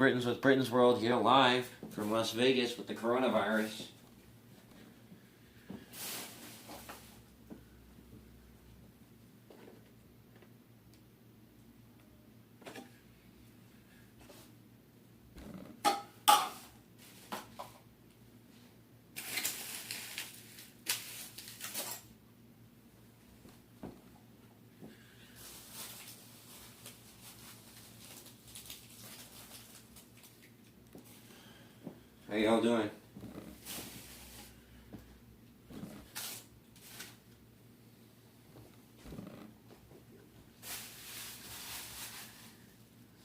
Britain's with Britain's World here live from Las Vegas with the coronavirus. How y'all doing?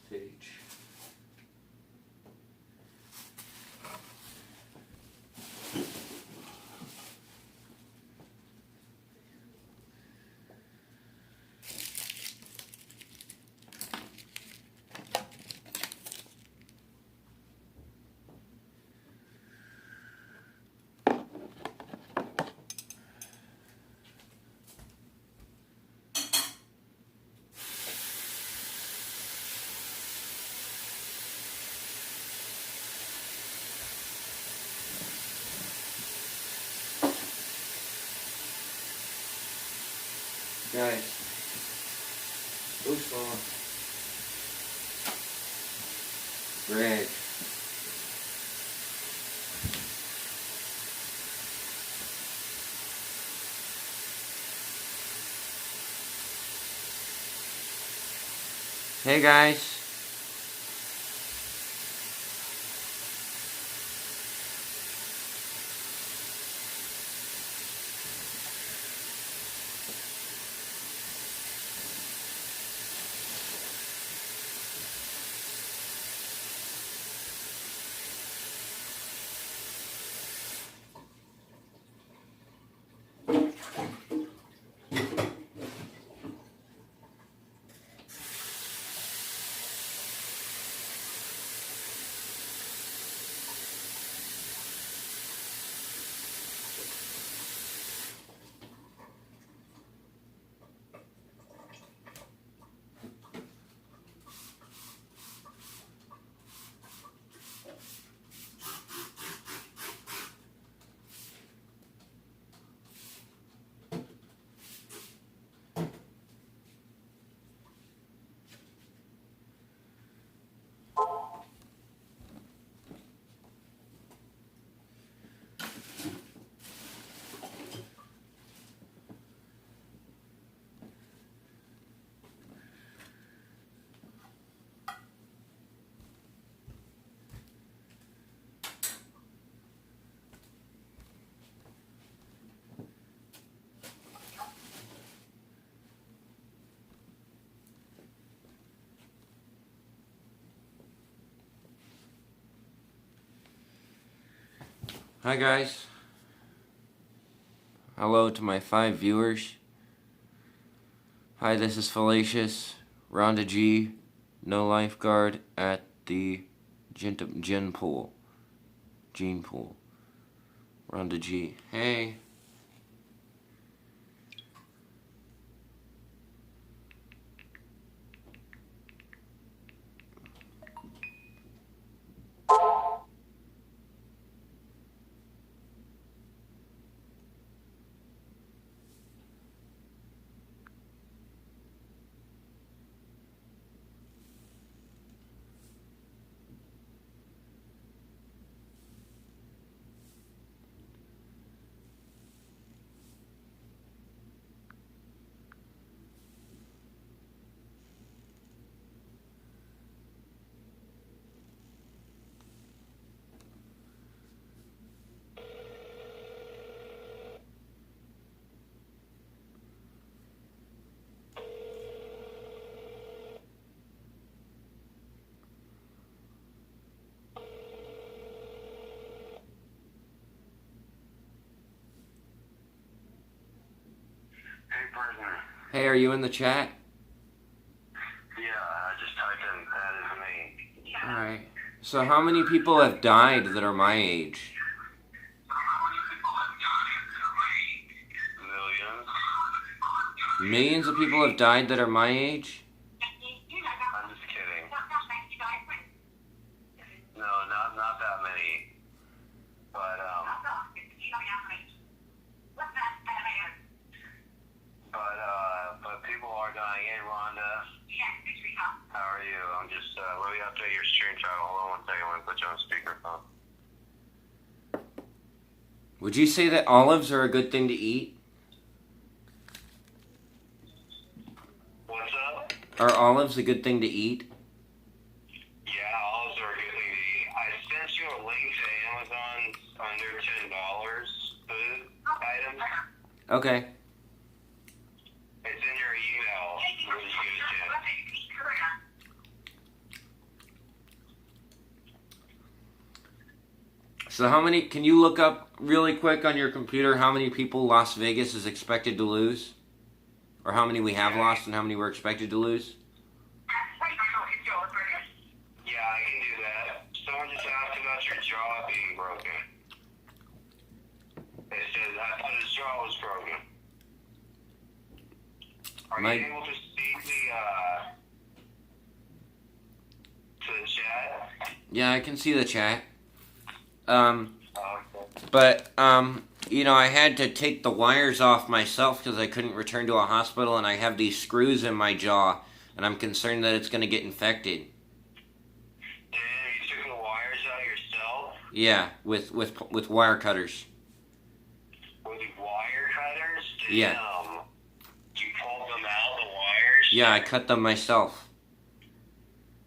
Page. Guys, go slow. Greg. Hey guys. Hi guys. Hello to my 5 viewers. Hi, this is Fallacious. Rhonda G. No lifeguard at the gin pool. Gene pool. Rhonda G. Hey. Hey, partner. Hey, are you in the chat? Yeah, I just typed in that is me. Alright. So how many people have died that are my age? Millions. Millions of people have died that are my age? I'm just kidding. screenshot. Hold on one second. I'm going to put you on speakerphone. Would you say that olives are a good thing to eat? What's up? Are olives a good thing to eat? Yeah, olives are a good thing to eat. I sent you a link to Amazon's under $10 food items. Okay. It's in your email when you get a chance. So how many, can you look up really quick on your computer how many people Las Vegas is expected to lose? Or how many we have lost and how many we're expected to lose? Yeah, I can do that. Someone just asked about your jaw being broken. They said, I thought his jaw was broken. Are you able to see the chat? Yeah, I can see the chat. But, you know, I had to take the wires off myself because I couldn't return to a hospital, and I have these screws in my jaw, and I'm concerned that it's going to get infected. And you took the wires out yourself? Yeah, with wire cutters. With wire cutters? Yeah. You pulled them out, the wires? Yeah, I cut them myself.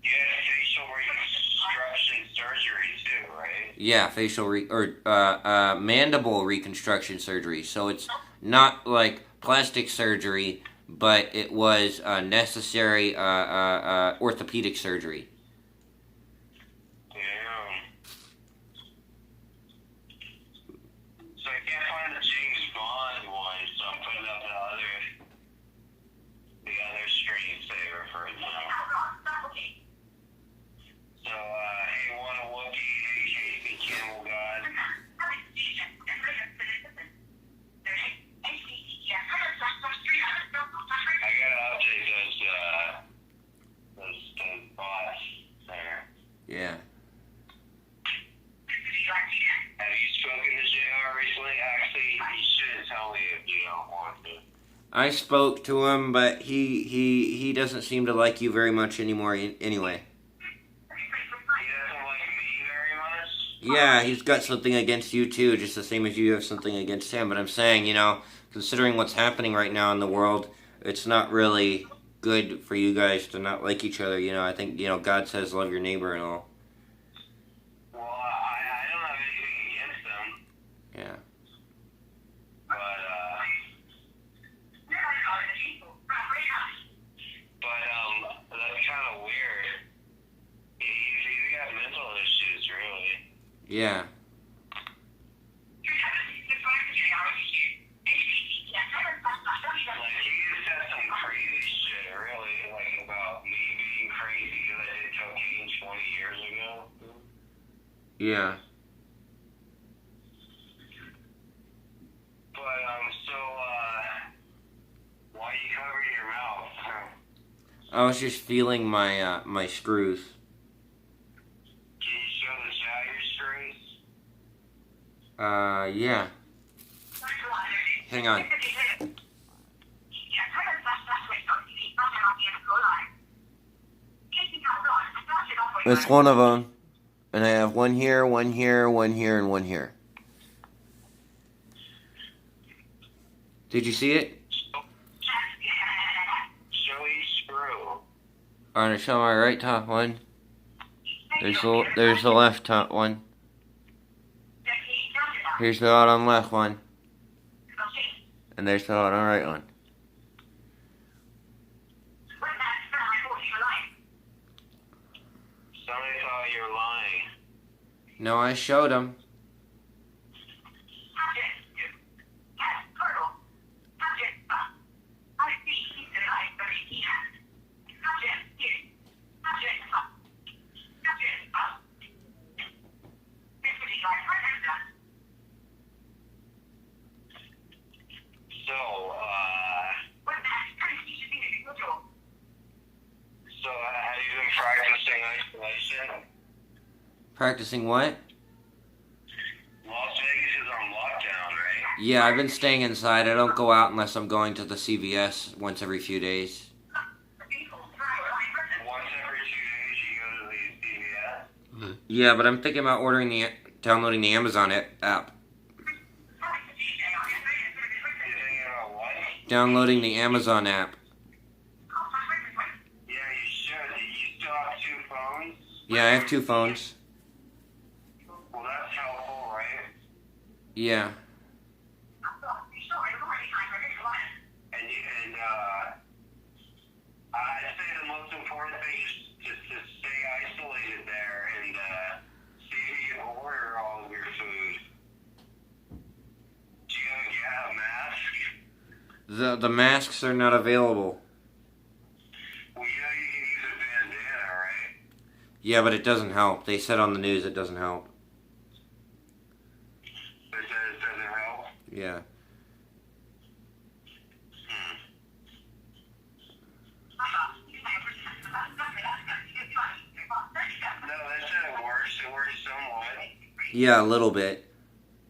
You had facial reconstruction surgery too, right? Yeah, mandible reconstruction surgery. So it's not like plastic surgery, but it was necessary orthopedic surgery. Damn. So I can't find the James Bond one, so I'm putting up the other screensaver for it now. So, hey, want a Wookiee, hey, Casey, Camel God. I gotta update those bots there. Yeah. Have you spoken to JR recently? Actually, you shouldn't tell me if you don't want to. I spoke to him, but he doesn't seem to like you very much anymore anyway. He doesn't like me very much? Yeah, he's got something against you too, just the same as you have something against him. But I'm saying, you know, considering what's happening right now in the world, it's not really good for you guys to not like each other. You know, I think, you know, God says love your neighbor and all. Well, I don't have anything against them. Yeah. But that's kind of weird. He's got mental issues, really. Yeah. Like, he said some crazy shit, really, like about me being crazy because I did cocaine 20 years ago. Yeah. But, why are you covering your mouth? I was just feeling my my screws. Can you show the chat your screws? Yeah. Hang on. It's one of them. And I have one here, one here, one here, and one here. Did you see it? Show each screw. Alright, show my right top one. There's the left top one. Here's the bottom left one. And there's the bottom right one. Somebody thought you were lying. No, I showed him. So, have you been practicing isolation? Practicing what? Las Vegas is on lockdown, right? Yeah, I've been staying inside. I don't go out unless I'm going to the CVS once every few days. Once every 2 days you go to the CVS? Yeah, but I'm thinking about downloading the Amazon app. Downloading the Amazon app. Yeah, you should. You still have 2 phones? Yeah, I have 2 phones. Well, that's helpful, right? Yeah. And I'd say the most important thing is just to stay isolated there and see if you can order all of your food. Do you have a mask? The masks are not available. Well, you know you can use a bandana, right? Yeah, but it doesn't help. They said on the news it doesn't help. They said it doesn't help? Yeah. No, they said it works. It works somewhat. Yeah, a little bit.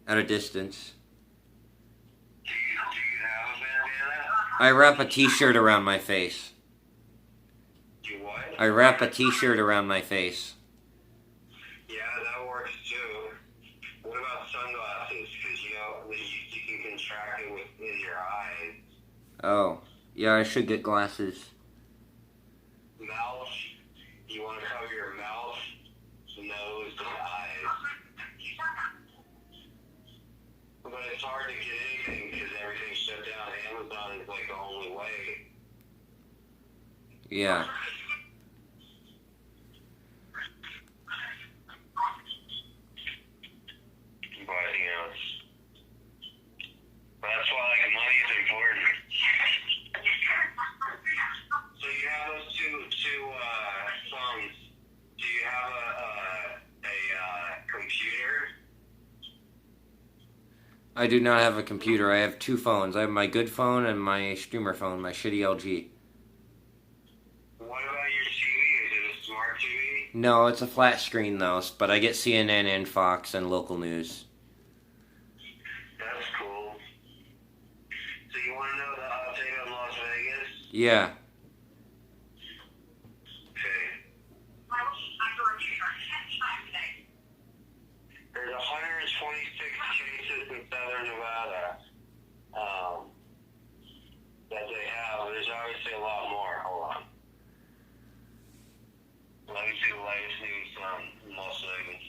At a distance. Do you have a bandana? I wrap a t-shirt around my face. You what? I wrap a t-shirt around my face. Yeah, that works too. What about sunglasses? Because you can contract it within your eyes. Oh. Yeah, I should get glasses. Mouth. You want to cover your mouth, nose, and eyes. But it's hard to get anything because everything's shut down. Amazon is like the only way. Yeah. But, but that's why, like, money is important. So you have those two phones. Do you have a computer? I do not have a computer. I have 2 phones. I have my good phone and my streamer phone, my shitty LG. What about your TV? Is it a smart TV? No, it's a flat screen though, but I get CNN and Fox and local news. That's cool. So you want to know the update on Las Vegas? Yeah. Okay. There's 126 cases in southern Nevada that they have. There's obviously a lot more. Hold on. Let me see the latest news on Las Vegas.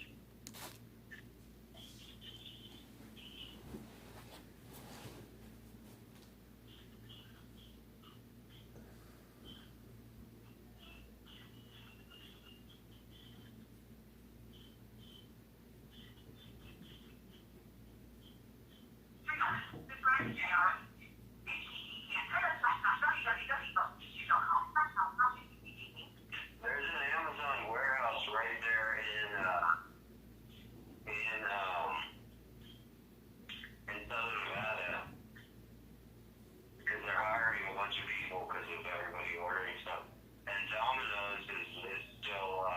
There's an Amazon warehouse right there in southern Nevada because they're hiring a bunch of people because of everybody ordering stuff. And Domino's is still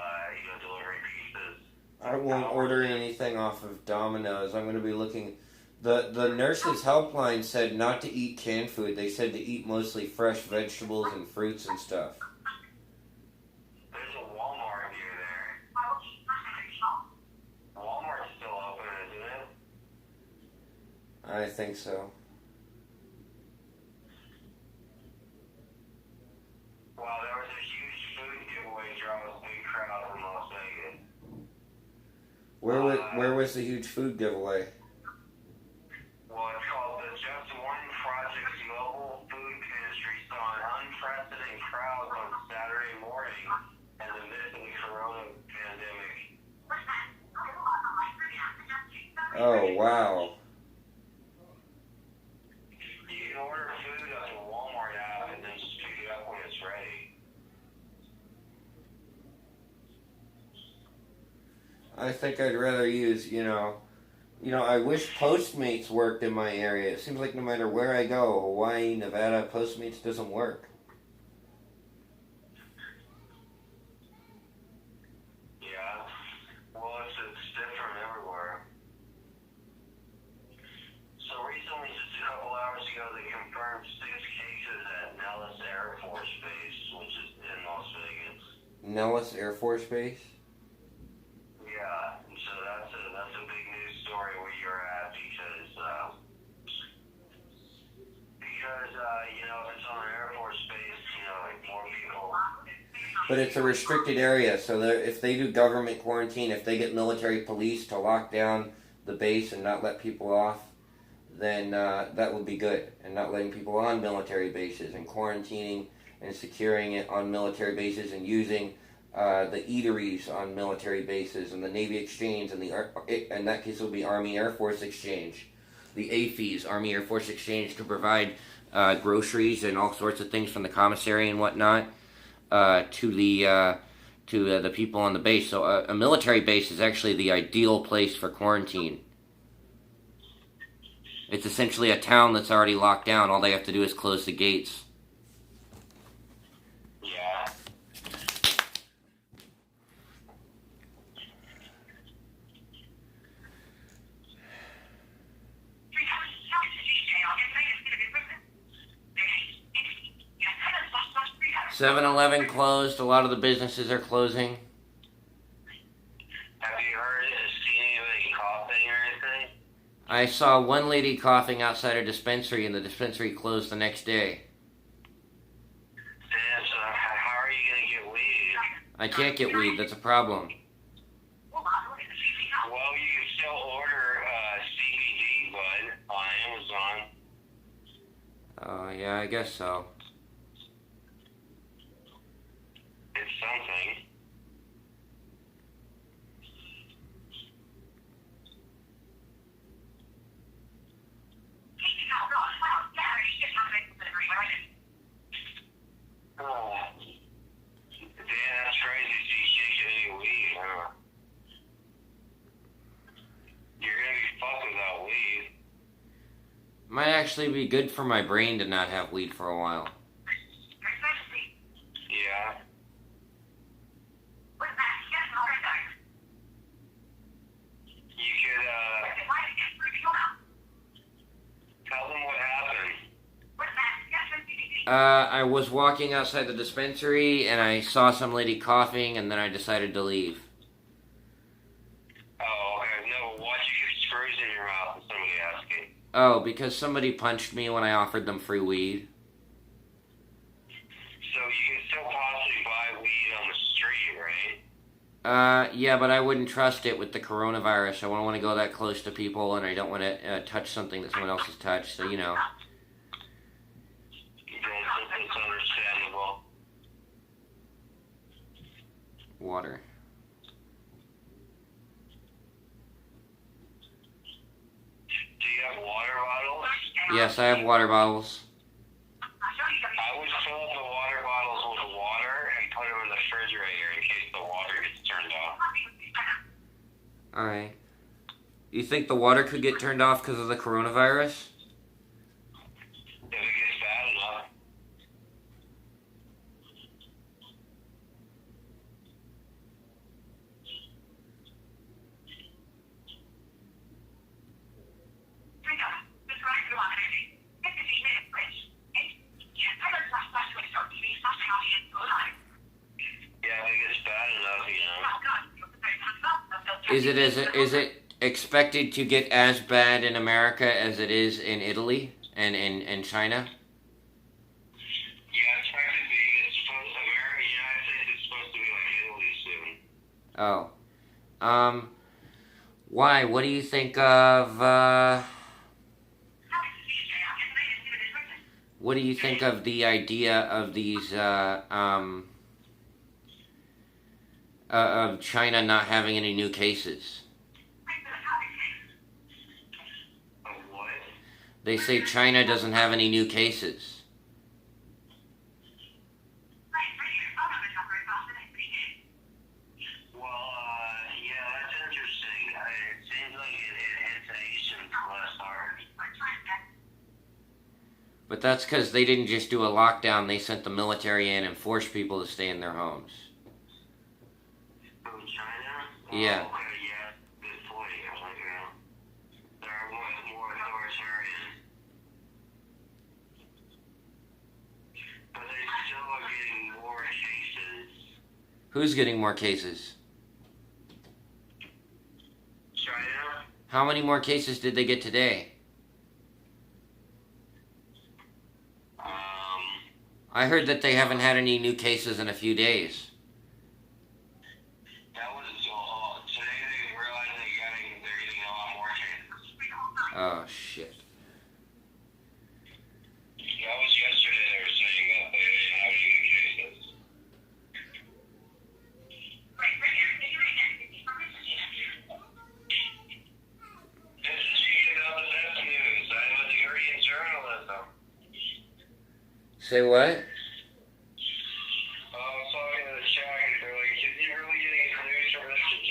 delivering pizzas. I won't order anything off of Domino's. I'm going to be looking. The nurses' helpline said not to eat canned food. They said to eat mostly fresh vegetables and fruits and stuff. There's a Walmart near there. Walmart's still open, isn't it? I think so. Well, there was a huge food giveaway draw with a big crowd in Las Vegas. Where was the huge food giveaway? Well, it's called the Just One Project's Mobile Food Pantry saw an unprecedented crowd on Saturday morning in the midst of the corona pandemic. Oh, wow. You can order food on the Walmart app and then just pick it up when it's ready. I think I'd rather use, I wish Postmates worked in my area. It seems like no matter where I go, Hawaii, Nevada, Postmates doesn't work. Yeah. Well, it's different everywhere. So recently, just a couple hours ago, they confirmed 6 cases at Nellis Air Force Base, which is in Las Vegas. Nellis Air Force Base? But it's a restricted area, so if they do government quarantine, if they get military police to lock down the base and not let people off, then that would be good. And not letting people on military bases and quarantining and securing it on military bases and using the eateries on military bases and the Navy Exchange and in that case it would be Army Air Force Exchange, the AFES, Army Air Force Exchange, to provide groceries and all sorts of things from the commissary and whatnot to the people on the base. So a military base is actually the ideal place for quarantine. It's essentially a town that's already locked down. All they have to do is close the gates. Yeah. "7-Eleven closed. A lot of the businesses are closing." Have you seen anybody coughing or anything? I saw one lady coughing outside a dispensary, and the dispensary closed the next day. Damn, so how are you going to get weed? I can't get weed. That's a problem. Well, you can still order CBD bud on Amazon. Oh, yeah, I guess so. It's something. Oh. Damn, that's crazy. So you can't get any weed, huh? You're going to be fucked without weed. Might actually be good for my brain to not have weed for a while. Yeah. You could, tell them what happened. I was walking outside the dispensary, and I saw some lady coughing, and then I decided to leave. Oh, okay. No, why'd you get screws in your mouth? Is somebody asking. Oh, because somebody punched me when I offered them free weed. So you can still possibly buy weed on the street, right? Yeah, but I wouldn't trust it with the coronavirus. I don't want to go that close to people, and I don't want to touch something that someone else has touched, so, you know. It's understandable. Water. Do you have water bottles? Yes, I have water bottles. I would fill up the water bottles with water and put them in the refrigerator in case the water gets turned off. Alright. You think the water could get turned off because of the coronavirus? If it gets bad enough. Yeah, if it gets bad enough, you know. Is it expected to get as bad in America as it is in Italy and in China? Yeah, it's supposed to be. It's supposed America, United States is supposed to be like Italy soon. Oh. Why? What do you think of, what do you think of the idea of these, of China not having any new cases? Of what? They say China doesn't have any new cases. Well, yeah, that's interesting. It seems like it hits Asians less hard. But that's because they didn't just do a lockdown, they sent the military in and forced people to stay in their homes. From China? Yeah. Oh, okay, yeah, good point. Like, they're more authoritarian. But they still are getting more cases. Who's getting more cases? China? How many more cases did they get today? I heard that they haven't had any new cases in a few days. Oh, shit. That was yesterday they were saying that they didn't have any new cases. This is you know the best news. I have a degree in journalism. Say what? I was talking to the chat and they're like, is he really getting his news from Mr. G?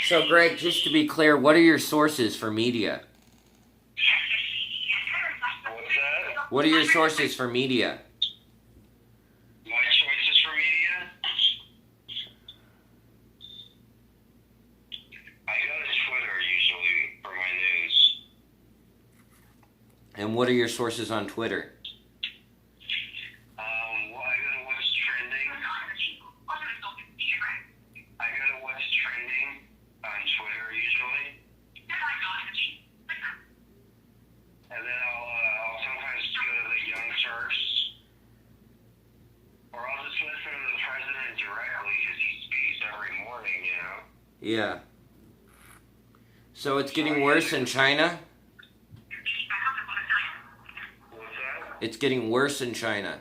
So, Greg, just to be clear, what are your sources for media? What's that? What are your sources for media? My choices for media? I go to Twitter usually for my news. And what are your sources on Twitter? Well, I go to what's trending. I go to what's trending on Twitter usually. And then I'll sometimes go to the Young Turks. Or I'll just listen to the president directly because he speaks every morning, you know? Yeah. So it's getting worse in China? What's that? It's getting worse in China.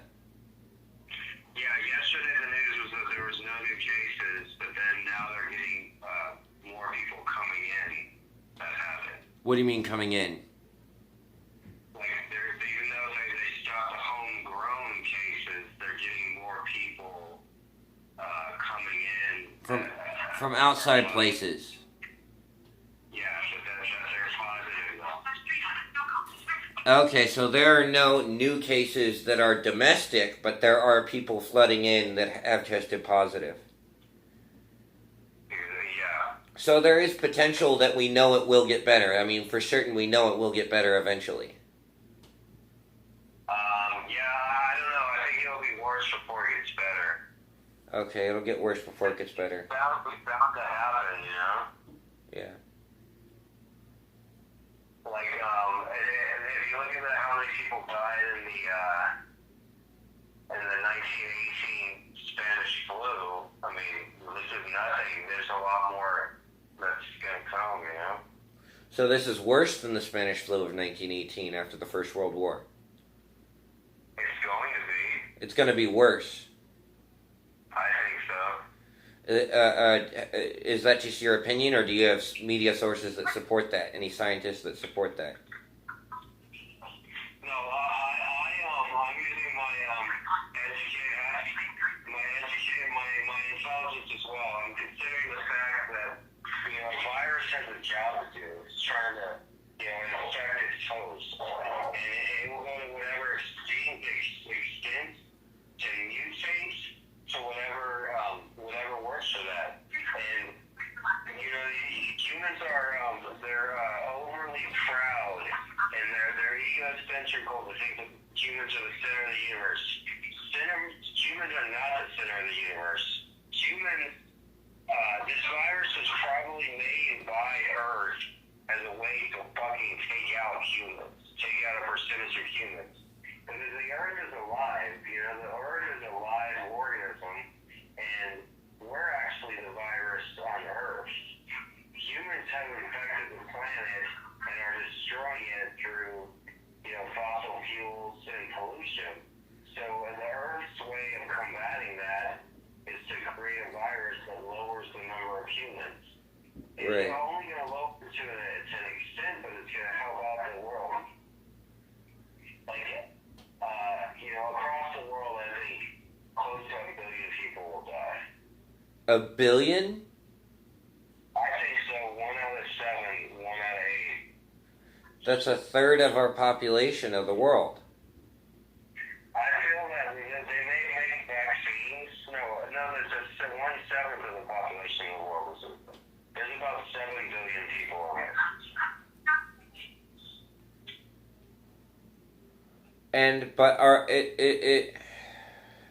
Yeah, yesterday the news was that there was no new cases, but then now they're getting more people coming in that have it. What do you mean coming in? Like, even though they stopped the homegrown cases, they're getting more people coming in. From outside places. Yeah, but they're positive though. Okay, so there are no new cases that are domestic, but there are people flooding in that have tested positive. Yeah. So there is potential that we know it will get better. I mean, for certain we know it will get better eventually. Yeah, I don't know. I think it'll be worse before it gets better. Okay, it'll get worse before it gets better. It's bound to happen, you know? Yeah. Like, and if you look at how many people died in the 1918 Spanish flu, I mean, this is nothing. There's a lot more that's gonna come, you know? So this is worse than the Spanish flu of 1918 after the First World War. It's going to be. It's going to be worse. I think so. Is that just your opinion, or do you have media sources that support that? Any scientists that support that? No, I'm using my intelligence as well. I'm considering the fact that, you know, a virus has a job to do. It's trying to, you know, infect its host. And it will go to whatever extent to mutate to whatever works for that. And, you know, humans are, they're overly proud, and they're egocentrical to think that humans are the center of the universe. Humans are not the center of the universe. This virus was probably made by Earth as a way to fucking take out humans, take out a percentage of humans. Because the Earth is alive, you know, the Earth is a live organism, and we're actually the virus on Earth. Humans have infected the planet and are destroying it through, you know, fossil fuels and pollution. So the Earth's way of combating that is to create a virus that lowers the number of humans. It's Right. only going to lower to an extent, but it's going to help out the world. Like, you know, across the world, I think close to 1 billion people will die. 1 billion? I think so. 1 out of 7, 1 out of 8. That's a third of our population of the world. I feel that they may make vaccines. No, there's just 1/7 of the population of the world. There's about 7 billion people on Earth.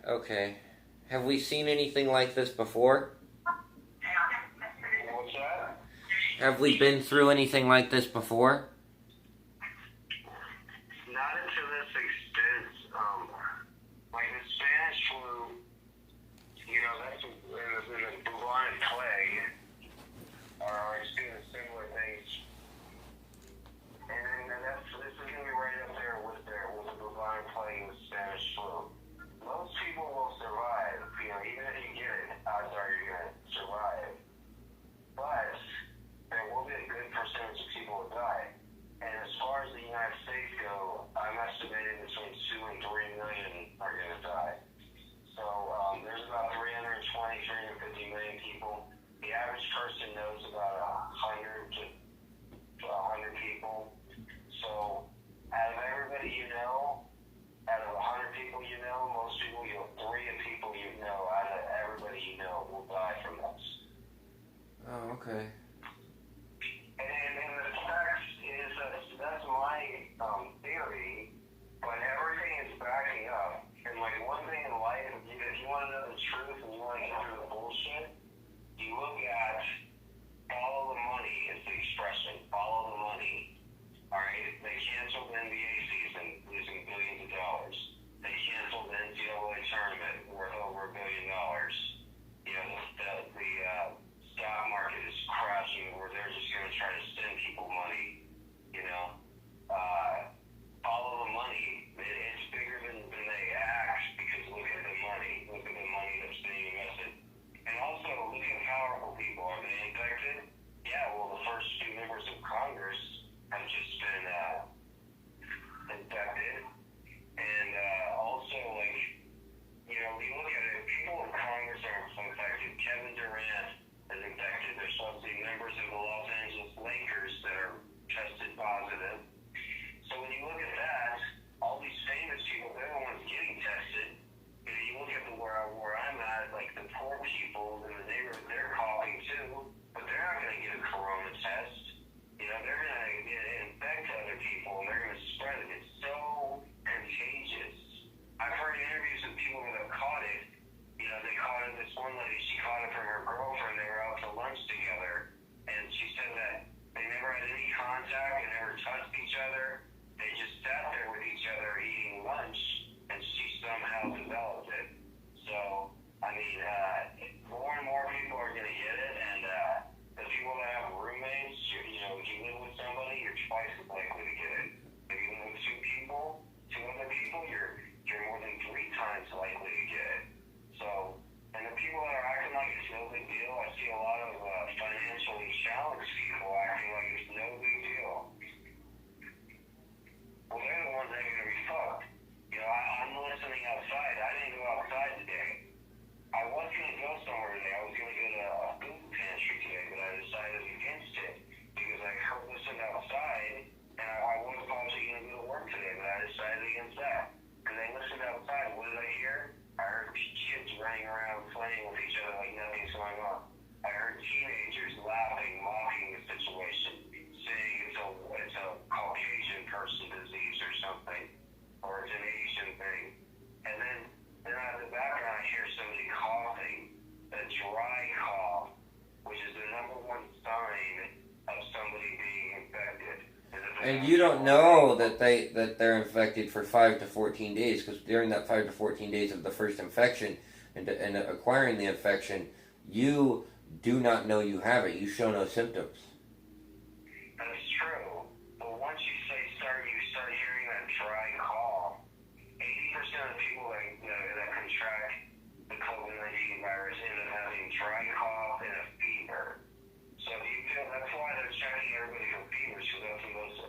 Okay. Have we seen anything like this before? What's that? Have we been through anything like this before? Not to this extent. Like the Spanish flu, you know, that's and the bubonic plague are experiencing similar things. And this is going to be right up there with the bubonic plague and the Spanish flu. Most people will survive, even if you get it, odds are you're going to survive. But there will be a good percentage of people who die. And as far as the United States go, I'm estimating between 2 and 3 million are going to die. So there's about 350 million people. The average person knows about 100 to 100 people. So out of everybody you know, out of 100 people you know, most people, 3 people you know, out of everybody you know will die from this. Oh, okay. And the facts is that's my theory, but everything is backing up. And like one thing in life, if you want to know the truth and you want to get through the bullshit, you look at follow the money is the expression. Follow the money. Alright? They canceled the NBA season, losing billions of dollars. They canceled the NCAA tournament worth over $1 billion. The stock market is crashing where they're just going to try to send people money. Follow the money. It's bigger than they act because look at the money. Look at the money that's being invested. And also, look at powerful people. Are they infected? Yeah, well, the first few members of Congress have just been infected. And also, you look at it, people in Congress are infected. Kevin Durant is infected. There's supposed to be members of the Los Angeles Lakers that are tested positive. So when you look at that, all these famous people, they're the ones getting tested. You look at where I'm at, like the poor people in the neighborhood, they're coughing too, but they're not going to get a corona test. They're going to infect other people and they're going to spread it. It's so contagious. I've heard interviews with people that have caught it. They caught it. This one lady, she caught it from her girlfriend. They were out to lunch together, and she said that they never had any contact and never touched each other. They just sat there with each other eating lunch, and she somehow developed it. So, more and more people are going to get it, and the people that have roommates, if you live with somebody, you're twice as likely to get it. If you live with two other people, you're more than 3 times likely to get it. So, and the people that are acting like it's no big deal, I see a lot of financially challenged people acting like it's no big deal. Well, they're the ones that are going to be fucked. I'm listening outside. I didn't go outside today. I was going to go somewhere today. I was going to go to a food pantry today, but I decided against it because I listened outside, and I was probably going to go to work today, but I decided against that. Because I listened outside. What did I hear? I heard kids running around playing with each other like nothing's going on. I heard teenagers laughing, mocking the situation, saying it's a Caucasian person disease or something, or it's an Asian thing. And then out of the background, I hear somebody coughing, a dry cough, which is the #1 sign of somebody being infected. And you don't know that they're infected for 5 to 14 days, because during that 5 to 14 days of the first infection and acquiring the infection, you do not know you have it. You show no symptoms. That's true. But once you start hearing that dry cough, 80% of people that contract the COVID-19 virus end up having dry cough and a fever. So if you feel, that's why they're checking everybody for fevers, because that's the most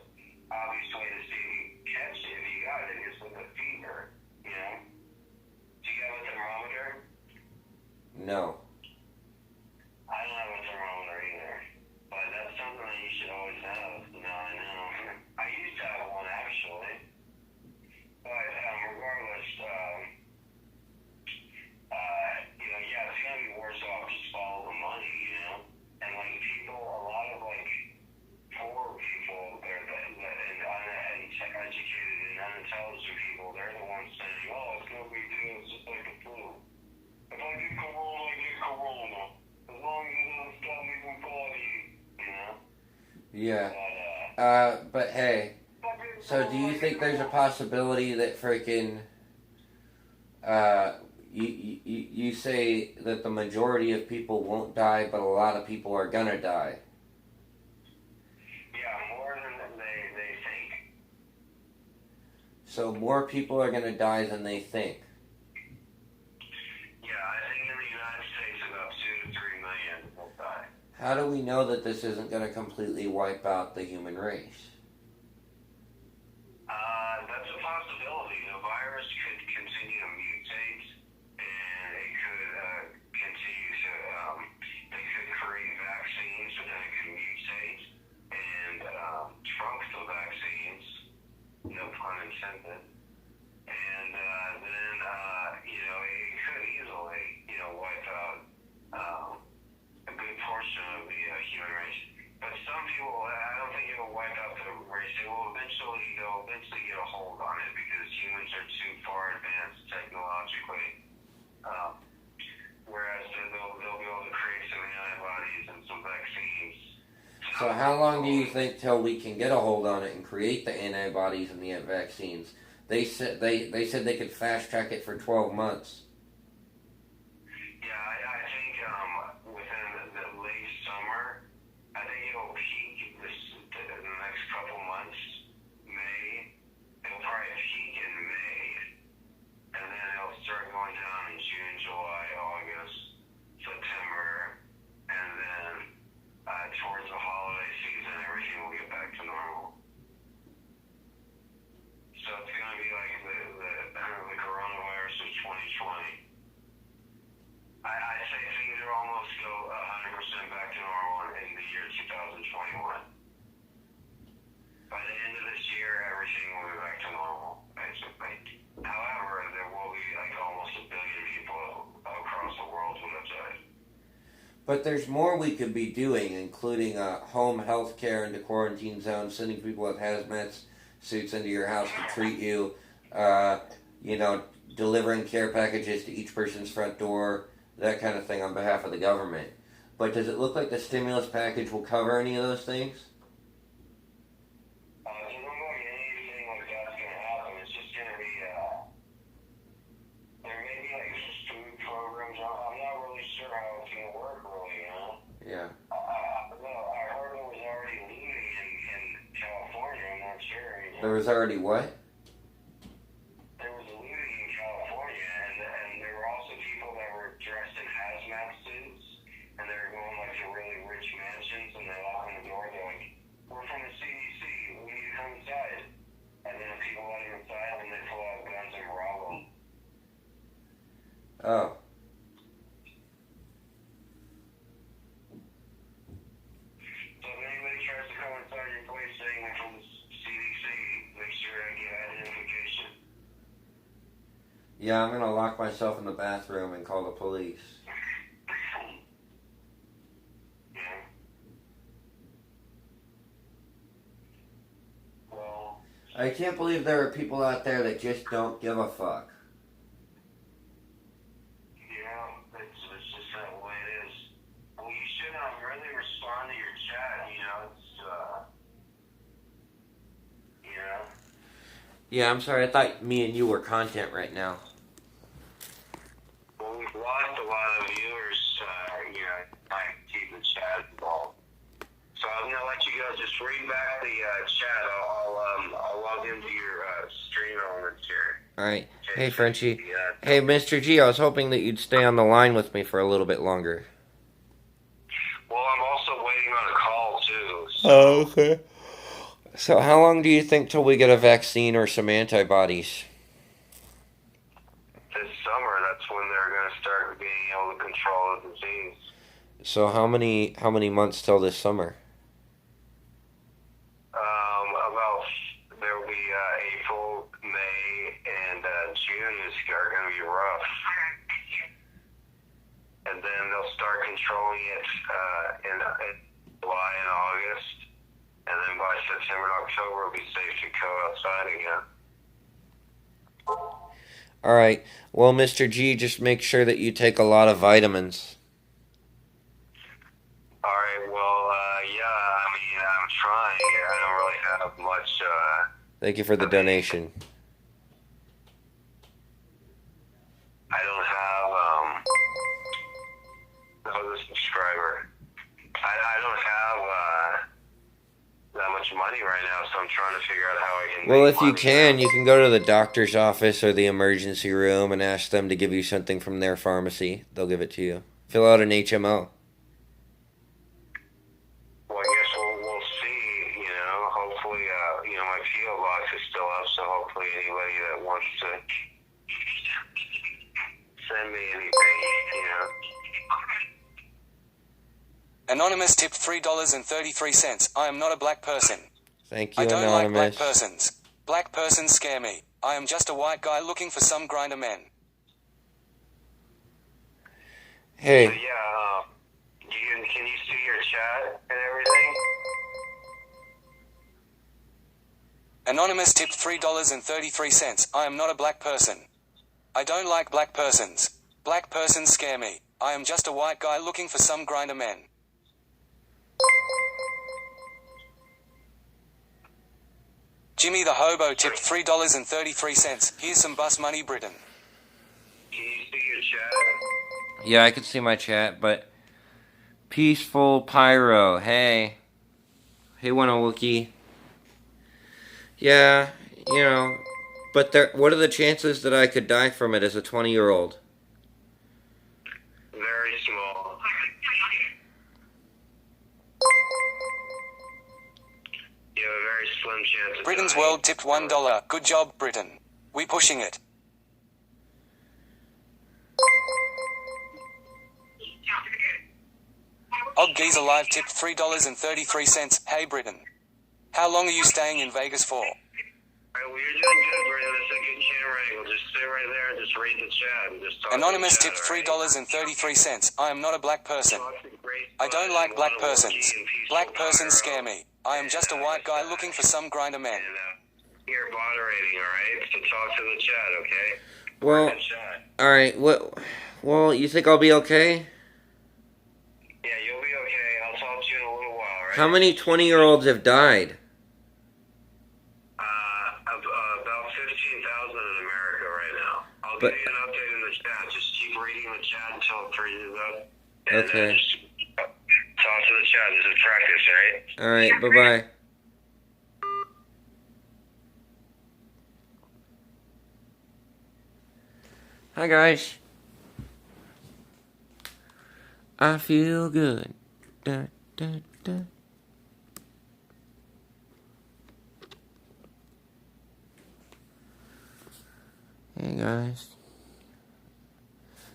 obvious way to see if you catch it, if you got it, is with a fever. Do you have a thermometer? No. I don't have a thermometer either, but that's something that you should always have. Now I know. I used to have one actually, but regardless, it's gonna be worse off just follow the money, and people, a lot of poor people, they're and uneducated and unintelligent people, they're the ones saying, oh, it's no big deal, it's just like the flu. If I get corona, I get corona. As long as it doesn't stop me from partying, Yeah. But hey, so do you think there's a possibility that freaking, You say that the majority of people won't die, but a lot of people are gonna die. Yeah, more than they think. So more people are gonna die than they think. Yeah, I think in the United States about 2 to 3 million will die. How do we know that this isn't gonna completely wipe out the human race? That's a possibility. The virus could continue to mutate, and it could continue to. They could create vaccines, but then it could mutate and trunk the vaccines. No pun intended. And then it could easily wipe out a good portion of the human race. But some people, I don't think it'll wipe out the race. They'll eventually get a hold on it because humans are too far advanced technologically. Whereas they'll be able to create some antibodies and some vaccines. So how long do you think till we can get a hold on it and create the antibodies and the vaccines? They said they said they could fast track it for 12 months. Yeah, I think within the late summer, I think it'll peak in the next couple months. May, it'll probably peak in May, and then it'll start going down in June, July, August, September, and then towards the holiday season, everything will get back to normal. So it's going to be like the coronavirus of 2020. I say things are almost go 100% back to normal in the year 2021. By the end of this year, everything will be back to normal, basically. However, there will be like almost 1 billion people across the world who have died. But there's more we could be doing, including home health care into quarantine zones, sending people with hazmat suits into your house to treat you, delivering care packages to each person's front door, that kind of thing on behalf of the government. But does it look like the stimulus package will cover any of those things? It doesn't look like anything like that's going to happen. It's just going to be, there may be like food programs. I'm not really sure how it's going to work, really, Yeah. I heard it was already looting in California. I'm not sure. There was already what? There was looting in California, and there were also people that were dressed in hazmat suits, and they were going like to really rich mansions, and they knock on the door. They're like, "We're from the CDC. We need to come inside." And then the people let them inside, and they pull out guns and rob them. Oh. So if anybody tries to come inside your place saying they're from the CDC, make sure to get identification. Yeah, I'm going to lock myself in the bathroom and call the police. Yeah. Well, I can't believe there are people out there that just don't give a fuck. it's just that way it is. Well, you should really respond to your chat, Yeah, I'm sorry. I thought me and you were content right now. Well, we've lost a lot of viewers, trying to keep the chat involved. So I'm going to let you go. Just read back the chat. I'll log into your stream elements here. All right. Hey, Frenchie. Hey, Mr. G, I was hoping that you'd stay on the line with me for a little bit longer. Well, I'm also waiting on a call, too. So. Oh, okay. So how long do you think till we get a vaccine or some antibodies? This summer, that's when they're going to start being able to control the disease. So how many months till this summer? There will be April, May, and June are going to be rough. And then they'll start controlling it in July and August. And then by September and October, it'll be safe to go outside again. All right. Well, Mr. G, just make sure that you take a lot of vitamins. All right. Well, I'm trying. I don't really have much. Thank you for the donation. I don't have I'm trying to figure out how I can. Well, make if you money can, now. you can go to the doctor's office or the emergency room and ask them to give you something from their pharmacy. They'll give it to you. Fill out an HMO. Well, I guess we'll see. Hopefully, my PO box is still up, so hopefully anybody that wants to send me anything. Anonymous tipped $3.33. I am not a black person. Thank you, I don't Anonymous. like black persons. Black persons scare me. I am just a white guy looking for some grinder men. Hey. So, can you see your chat and everything? Anonymous tipped $3.33. I am not a black person. I don't like black persons. Black persons scare me. I am just a white guy looking for some grinder men. Jimmy the Hobo tipped $3.33. Here's some bus money, Britain. Can you see your chat? Yeah, I can see my chat, but Peaceful Pyro, hey. Hey, Wookie. Yeah, but what are the chances that I could die from it as a 20-year-old? Very small. You have a very slim chance of Britain's dying. World tipped $1. Good job, Britain. We pushing it. Og Geezer Live tipped $3.33. Hey, Britain. How long are you staying in Vegas for? Alright, well, you're doing good, Britain. That's a good camera angle. Just sit right there and just read the chat and just talk Anonymous to the tipped chat, $3.33. I am not a black person. I don't like black persons. Black persons scare me. I am just a white guy looking for some grinder men. You're moderating, alright? So talk to the chat, okay? Well, alright, well, you think I'll be okay? Yeah, you'll be okay. I'll talk to you in a little while, right? How many 20-year-olds have died? About 15,000 in America right now. I'll give you an update in the chat. Just keep reading the chat until it freezes up. And, Okay. just talk to the chat. This is practice, right? Alright, bye-bye. Hi, guys. I feel good. Da, da, da. Hey, guys.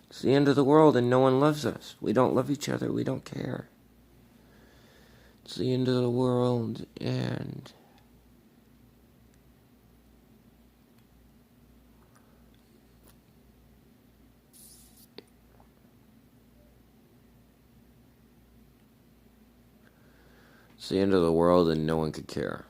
It's the end of the world and no one loves us. We don't love each other. We don't care. It's the end of the world and... It's the end of the world and no one could care.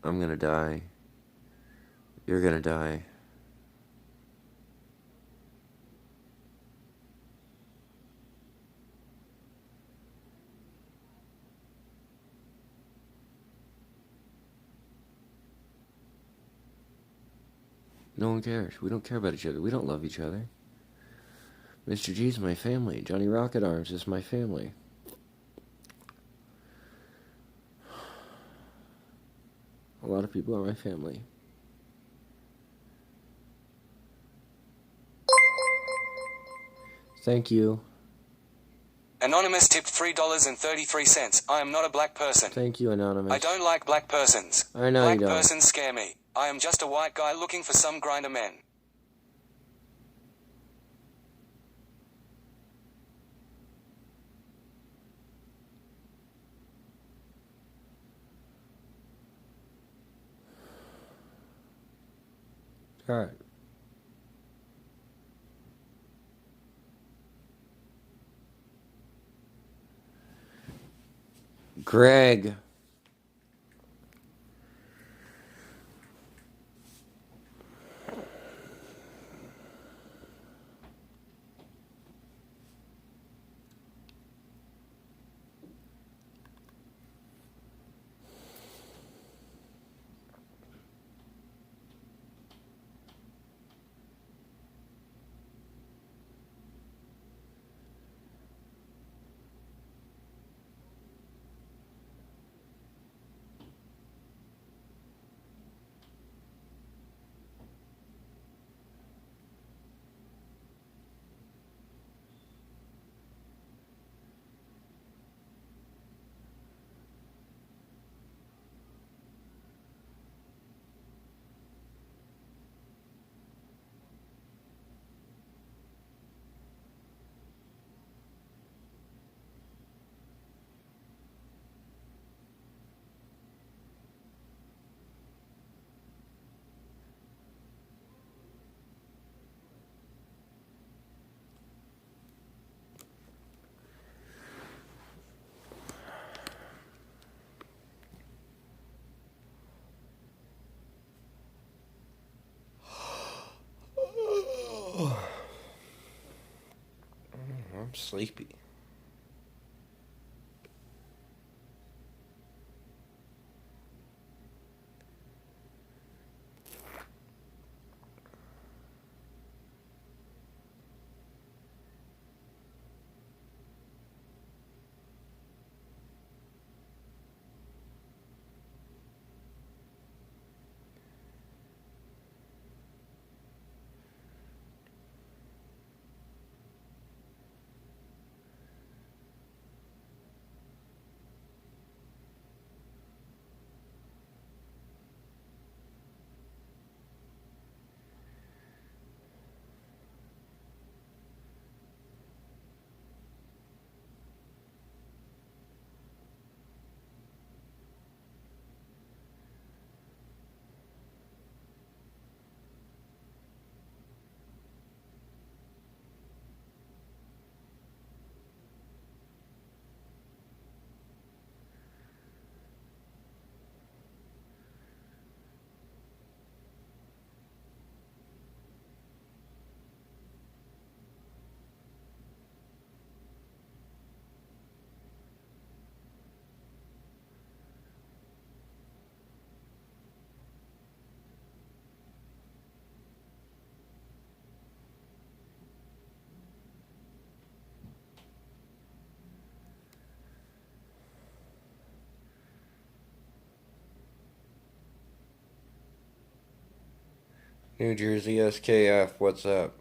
I'm gonna die. You're gonna die. No one cares. We don't care about each other. We don't love each other. Mr. G's my family. Johnny Rocket Arms is my family. A lot of people are my family. Thank you. Anonymous tipped $3.33. I am not a black person. Thank you, Anonymous. I don't like black persons. I know black you don't. persons scare me. I am just a white guy looking for some grinder men. All right. Greg. I'm sleepy. New Jersey SKF, what's up?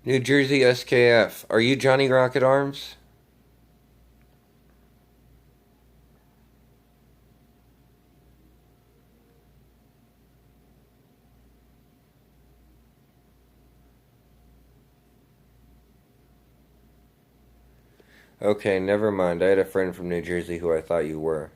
New Jersey SKF. Are you Johnny Rocket Arms? Okay, never mind. I had a friend from New Jersey who I thought you were.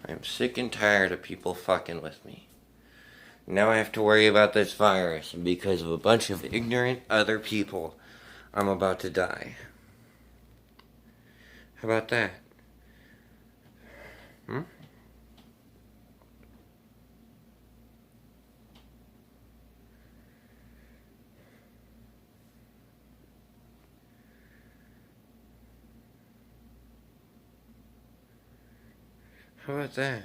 I'm sick and tired of people fucking with me. Now I have to worry about this virus, and because of a bunch of ignorant other people, I'm about to die. How about that? Hmm? How about that?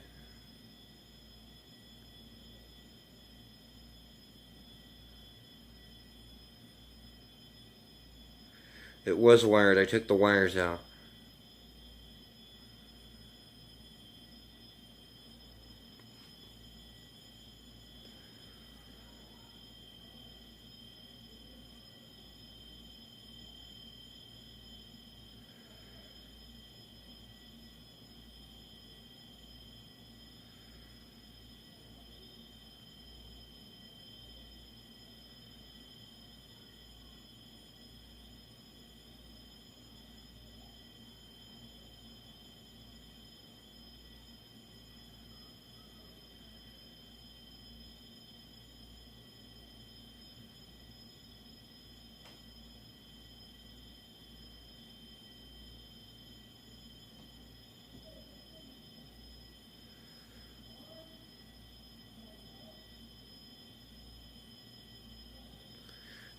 It was wired. I took the wires out.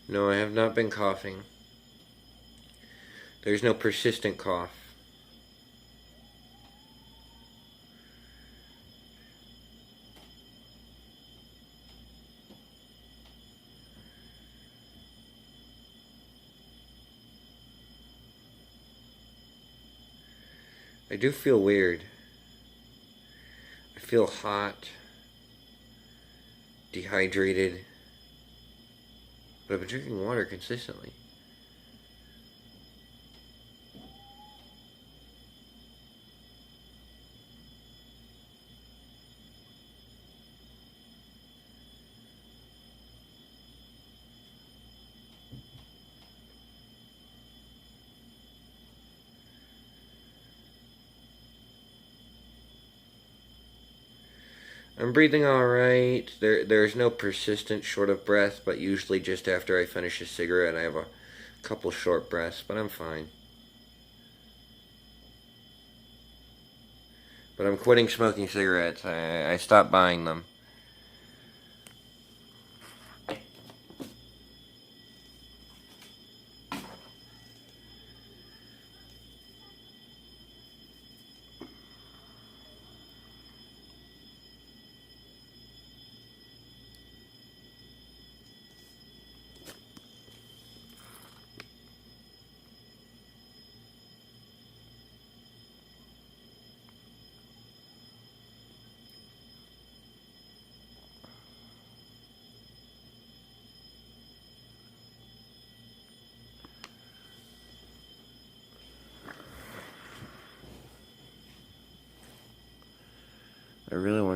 No, I have not been coughing. There's no persistent cough. I do feel weird. I feel hot, dehydrated, but I've been drinking water consistently. I'm breathing alright. There's no persistent short of breath, but usually just after I finish a cigarette I have a couple short breaths, but I'm fine. But I'm quitting smoking cigarettes. I stopped buying them.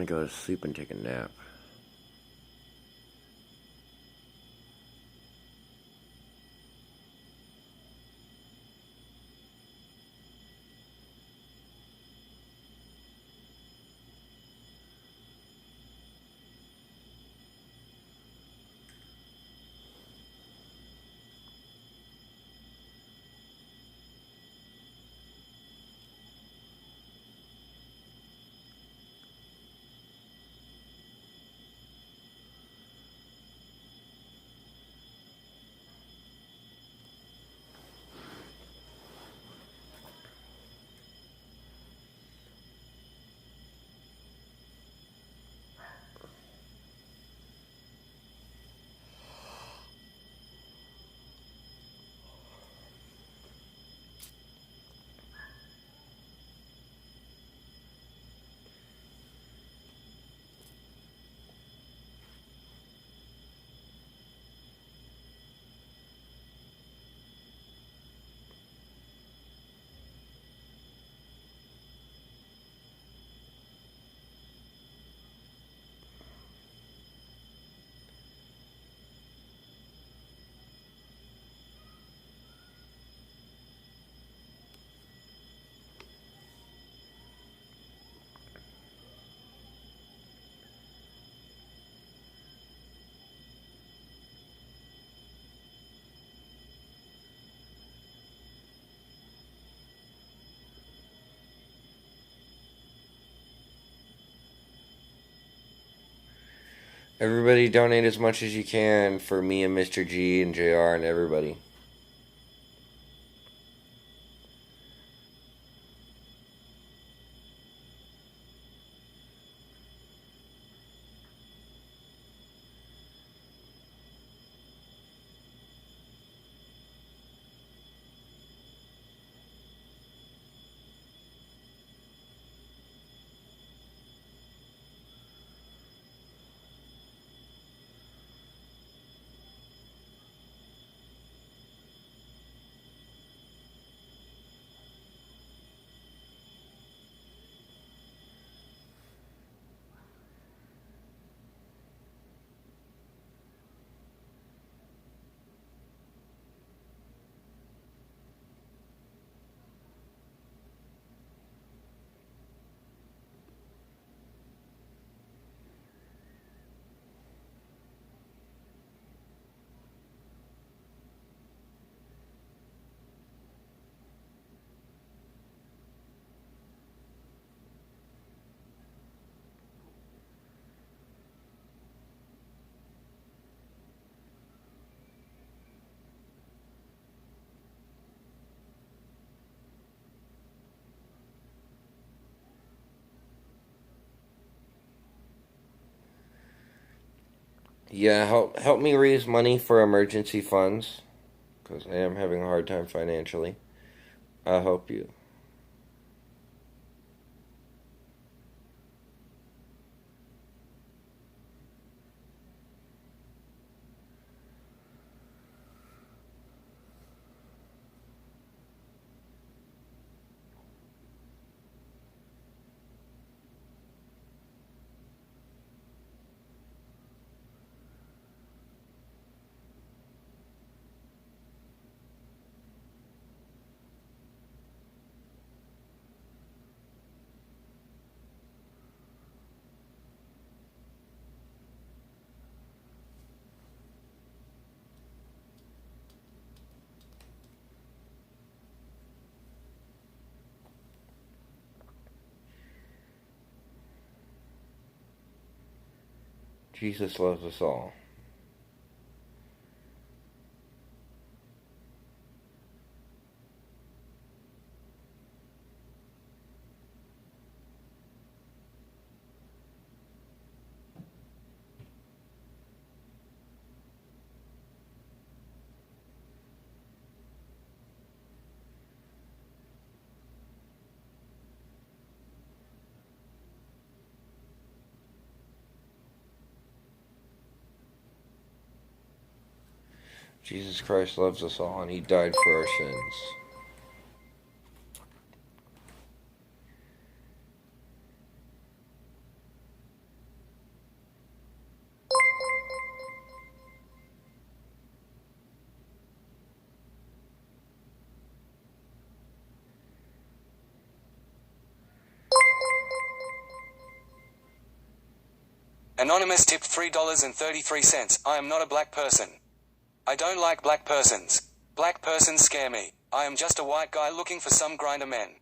want to go to sleep and take a nap. Everybody donate as much as you can for me and Mr. G and JR and everybody. Yeah, help me raise money for emergency funds, because I am having a hard time financially. I'll help you. Jesus loves us all. Jesus Christ loves us all, and He died for our sins. Anonymous tipped $3.33. I am not a black person. I don't like black persons. Black persons scare me. I am just a white guy looking for some grinder men.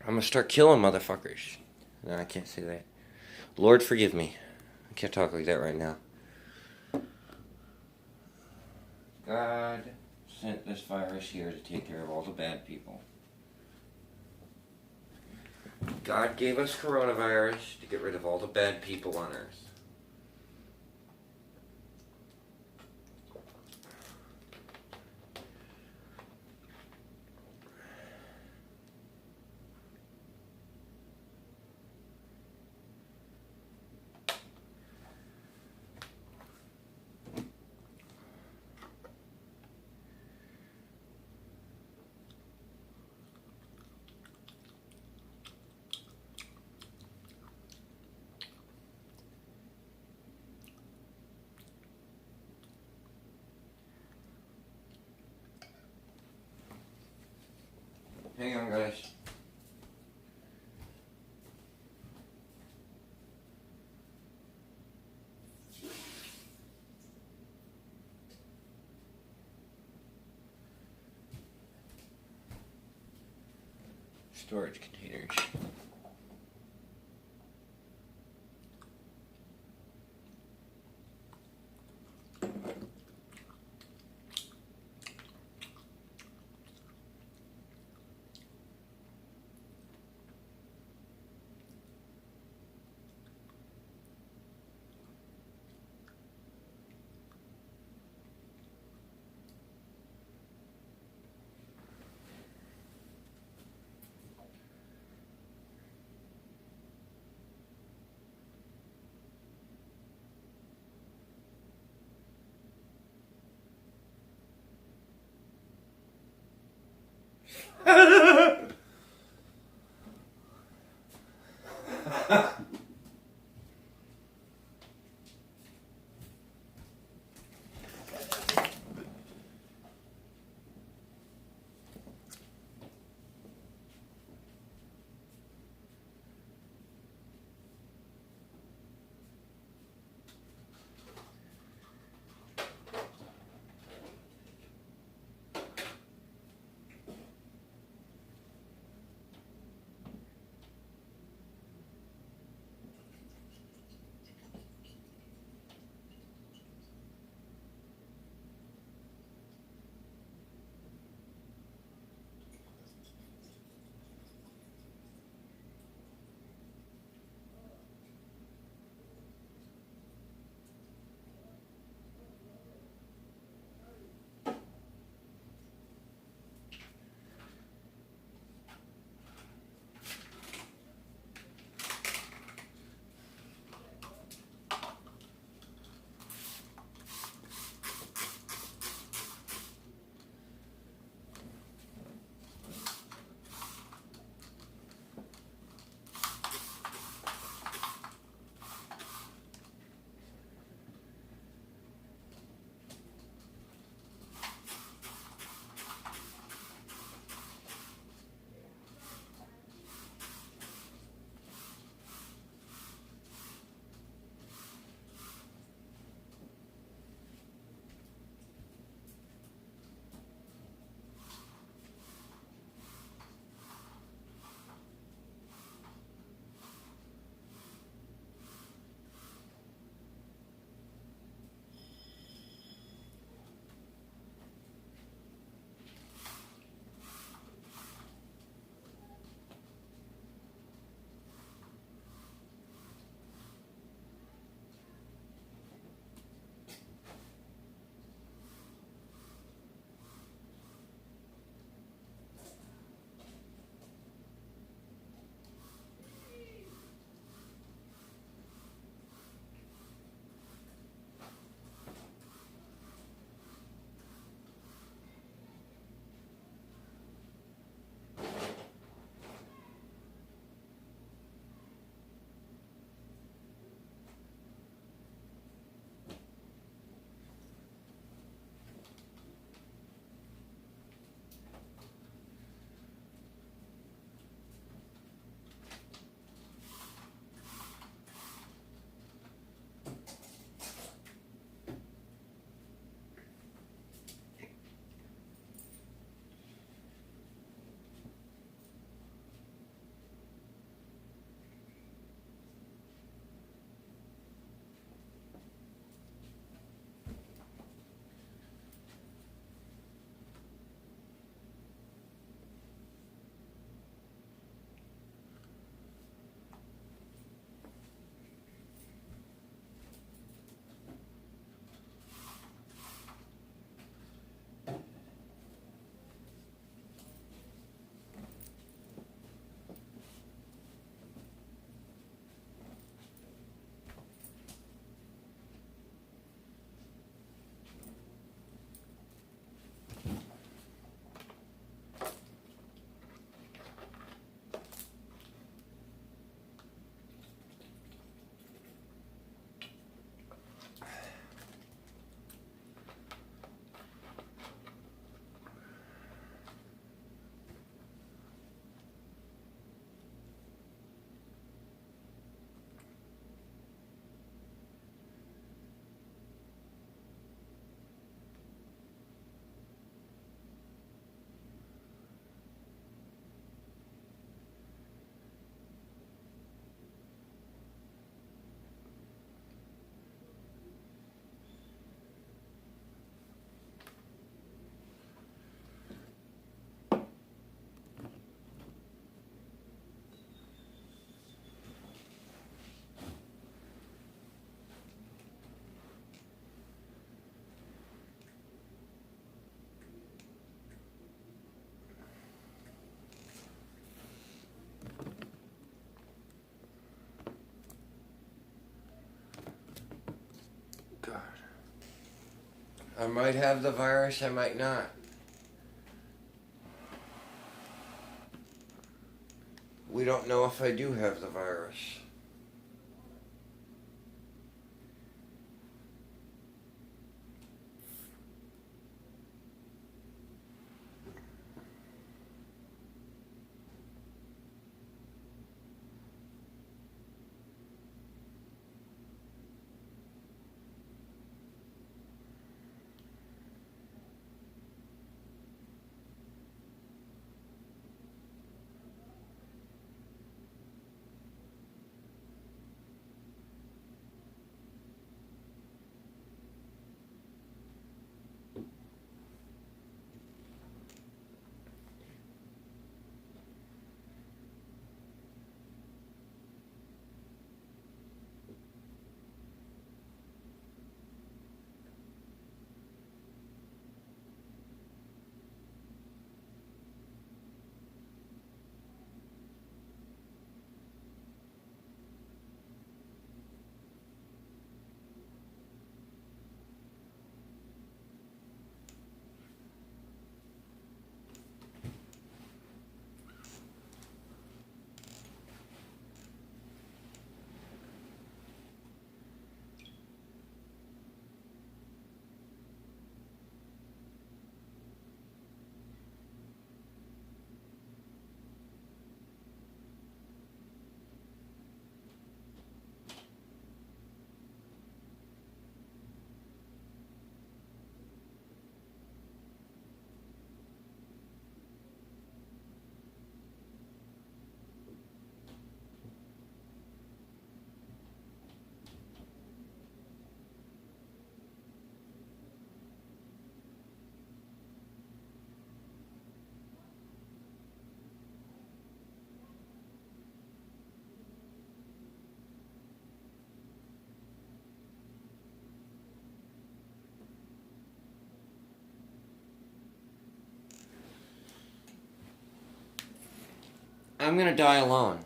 I'm gonna start killing motherfuckers. No, I can't say that. Lord forgive me. I can't talk like that right now. God sent this virus here to take care of all the bad people. God gave us coronavirus to get rid of all the bad people on earth. Hang on, guys. Storage containers. I might have the virus, I might not. We don't know if I do have the virus. I'm gonna die alone.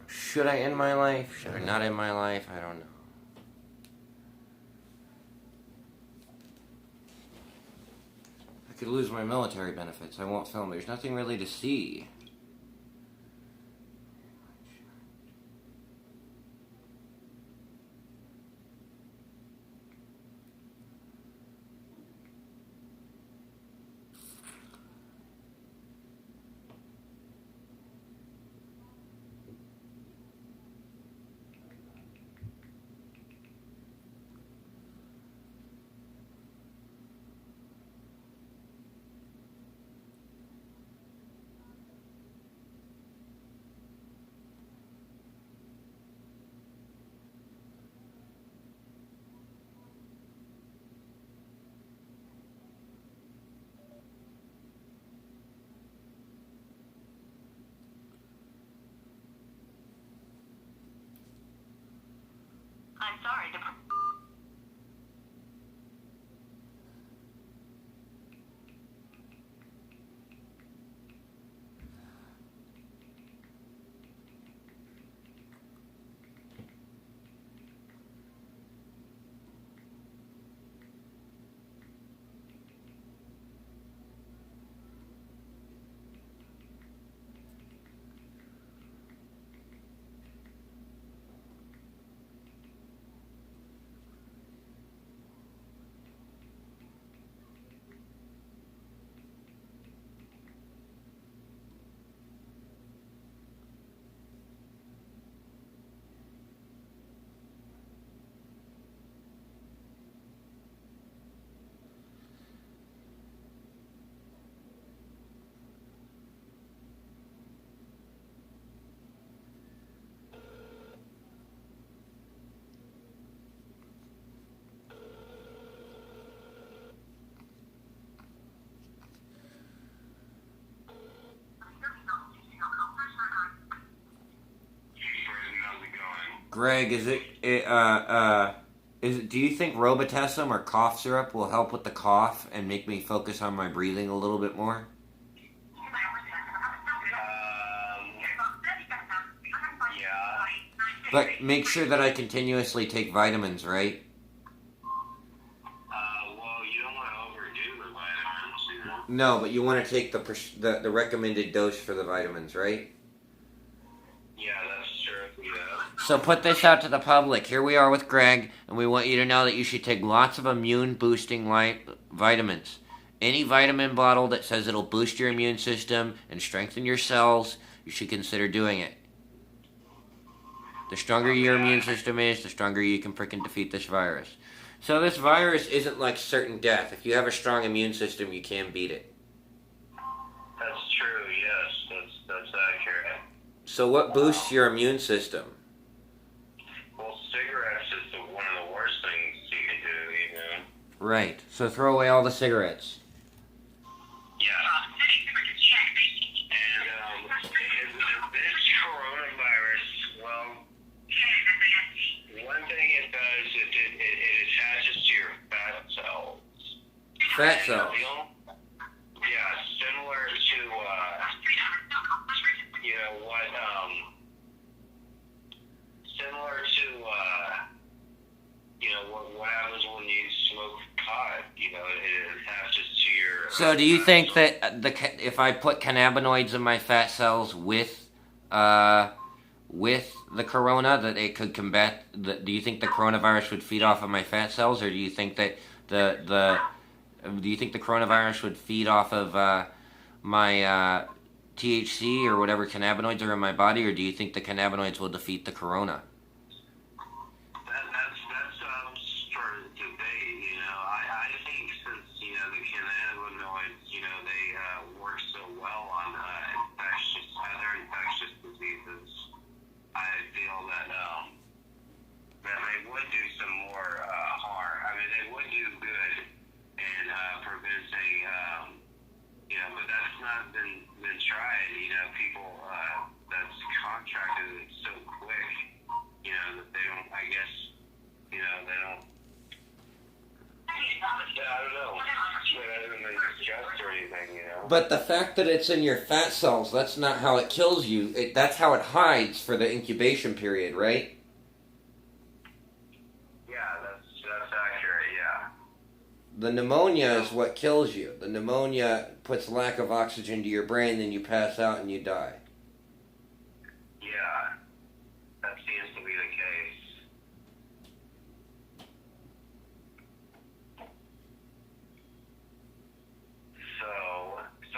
Should I end my life? Should I not end my life? I don't know. I could lose my military benefits. I won't film. There's nothing really to see. I'm sorry to... Greg, do you think Robitussin or cough syrup will help with the cough and make me focus on my breathing a little bit more? Yeah. But make sure that I continuously take vitamins, right? Well, No, but you want to take the recommended dose for the vitamins, right? Yeah, that's true. Yeah. So put this out to the public. Here we are with Greg, and we want you to know that you should take lots of immune boosting vitamins. Any vitamin bottle that says it'll boost your immune system and strengthen your cells, you should consider doing it. The stronger your immune system is, the stronger you can frickin' defeat this virus. So this virus isn't like certain death. If you have a strong immune system, you can beat it. That's true. Yes, that's accurate. So what boosts your immune system? Well, cigarettes is one of the worst things you can do. You know. Right. So throw away all the cigarettes. Yeah. And this coronavirus, well, one thing it does is it attaches to your fat cells. Fat cells. Yeah, similar to you know what similar to you know what happens when you smoke pot. You know, it attaches to your. So do you think that if I put cannabinoids in my fat cells with the corona, that it could combat? Do you think the coronavirus would feed off of my fat cells, or do you think that do you think the coronavirus would feed off of my THC or whatever cannabinoids are in my body, or do you think the cannabinoids will defeat the corona? That's for debate. You know, I think since you know the cannabinoids, you know, they work so well on other infectious diseases, I feel that that they would do some more harm. I mean, they would do good in preventing, you know, but that's not been tried. You know, people that's contracted it so quick, you know, that they don't. I guess, you know, they don't. Yeah, I don't know. It hasn't been discussed or anything, you know. But the fact that it's in your fat cells, that's not how it kills you. That's how it hides for the incubation period, right? Yeah, that's accurate. Yeah. The pneumonia is what kills you. The pneumonia puts lack of oxygen to your brain, then you pass out and you die. Yeah, that seems to be the case. So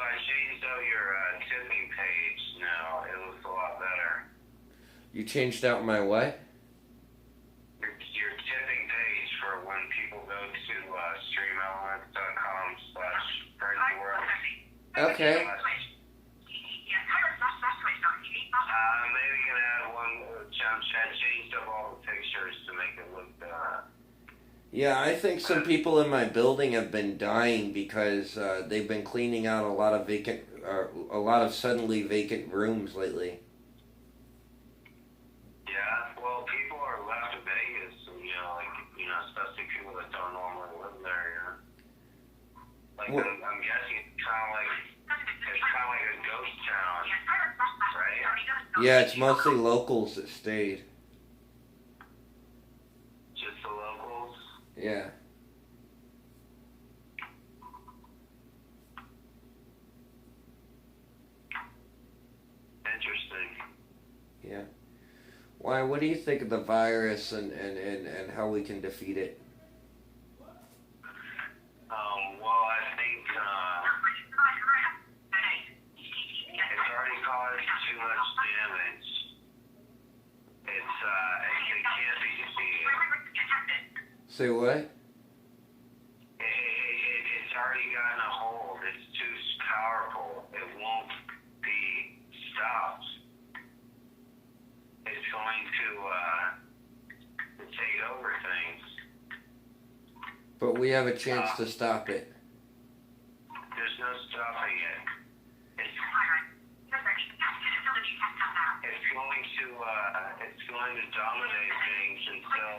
I changed out your tipping page now. It looks a lot better. You changed out my what? Your tipping page for when people go to streamelements.com/friendsworld. Okay. Maybe you can add one. I changed up all the pictures to make it look. Yeah, I think some people in my building have been dying because they've been cleaning out a lot of suddenly vacant rooms lately. Yeah, well, people are left to Vegas, you know, like, you know, especially people that don't normally live there, you know. Like, Well, I'm guessing it's kind of like a ghost town, right? yeah, it's mostly locals that stayed. Just the locals? Yeah. Interesting. Yeah. Why? What do you think of the virus and how we can defeat it? Well, I think it's already caused too much damage. It can't be defeated. Say what? It's already gotten a hold. It's too powerful. It won't be stopped. It's going to take over things. But we have a chance to stop it. There's no stopping it. It's going to dominate things until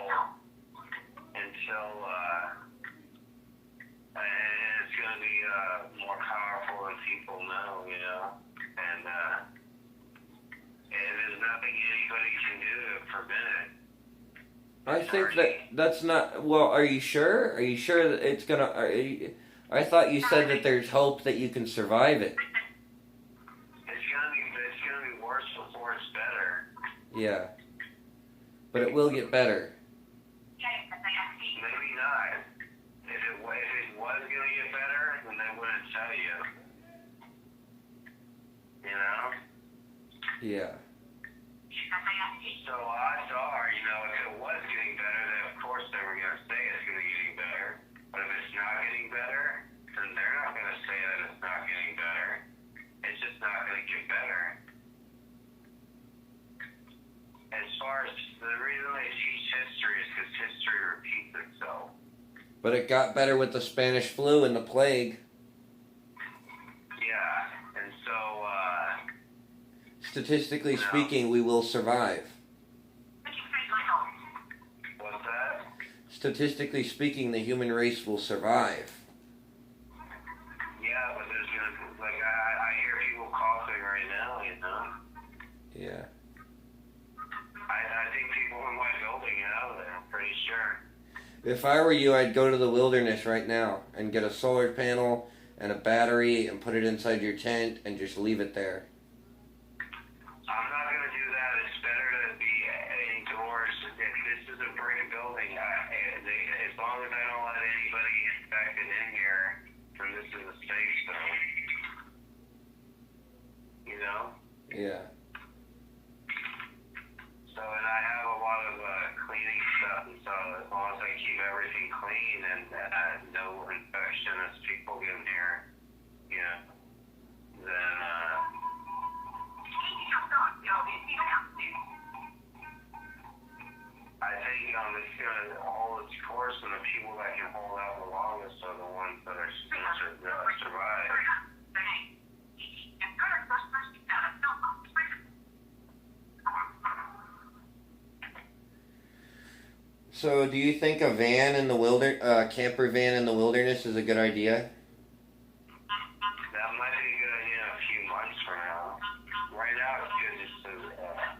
and it's going to be more powerful than people know, you know, and there's nothing anybody can do to prevent it. I think that's not. Well, are you sure? Are you sure that it's gonna? I thought you said that there's hope that you can survive it. It's gonna be worse before it's better. Yeah. But it will get better. Maybe not. If it was gonna get better, then they wouldn't tell you. You know? Yeah. So odds are, if it was getting better, then of course they were gonna say it's gonna be getting better. But if it's not getting better, then they're not gonna say that it's not getting better. It's just not gonna get better. As far as the reason they teach history is because history repeats itself. But it got better with the Spanish flu and the plague. Yeah, and so, Statistically speaking, we will survive. what's that? Statistically speaking, the human race will survive. Yeah, but there's gonna, I hear people coughing right now, Yeah. I think people in my building out there, I'm pretty sure. If I were you, I'd go to the wilderness right now and get a solar panel and a battery and put it inside your tent and just leave it there. I'm not going to do that. It's better to be indoors. If this is a brick building, as long as I don't let anybody infected in here, then this is a safe zone. Yeah. So, and I have a lot of cleaning stuff, and so as long as I keep everything clean and no infection as people get in here, then I think it's going to hold its course, and the people that can hold out the longest are the ones that are going to survive. So, do you think a van in the camper van in the wilderness is a good idea? That might be a good idea in a few months from now. Right now, it's good just to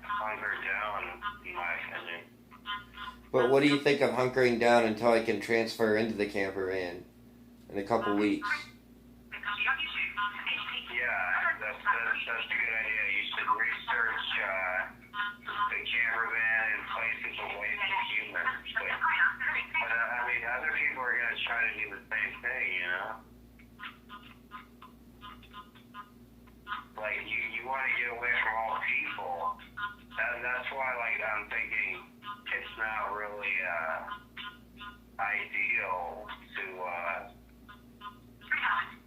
hunker down, in my opinion. But what do you think of hunkering down until I can transfer into the camper van in a couple weeks? Yeah, that's a good idea. You should research the camper van in places away from humans. But other people are going to try to do the same thing, Like, you want to get away from all people. That's why, I'm thinking it's not really ideal to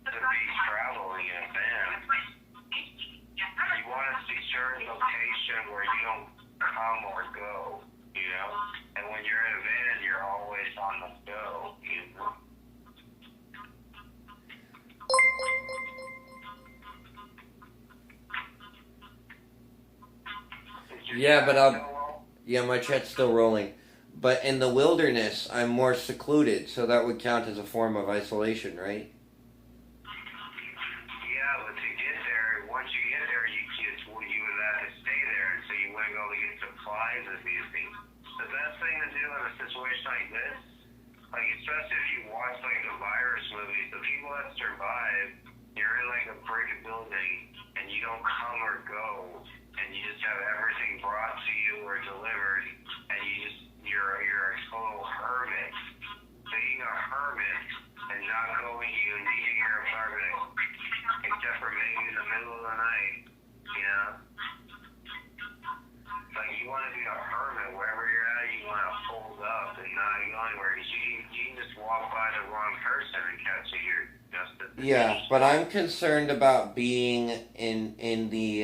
be traveling in a van. You want a secure location where you don't come or go, And when you're in a van, you're always on the go, Yeah, but my chat's still rolling. But in the wilderness, I'm more secluded, so that would count as a form of isolation, right? Yeah, but to get there, once you get there, you would have to stay there, and so you wouldn't be able to get supplies of these things. The best thing to do in a situation like this, especially if you watch the virus movies, the people that survive, you're in a brick building, and you don't come or go, and you just have everything brought to you or delivered, and you're a total hermit. Being a hermit and not going, needing your apartment, except for maybe in the middle of the night, you want to be a hermit wherever you're at. You want to hold up and not go anywhere. You can just walk by the wrong person and catch you. You're just Yeah, but I'm concerned about being in the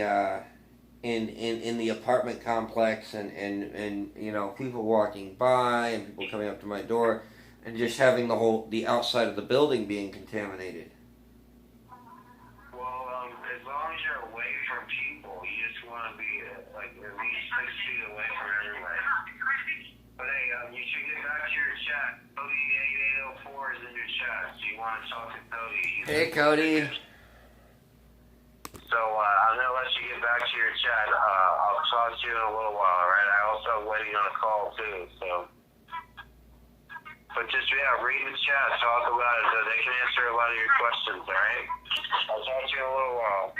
apartment complex and people walking by and people coming up to my door and just having the outside of the building being contaminated. Well, as long as you're away from people, you just want to be at least 6 feet away from everybody. But hey, you should get back to your chat. Cody 8804 is in your chat, so you want to talk to Cody. Hey, Cody. So I'm going to let you get back to your chat. I'll talk to you in a little while, all right? I also am waiting on a call, too, so. But just, Yeah, read the chat, talk about it. They can answer a lot of your questions, all right? I'll talk to you in a little while.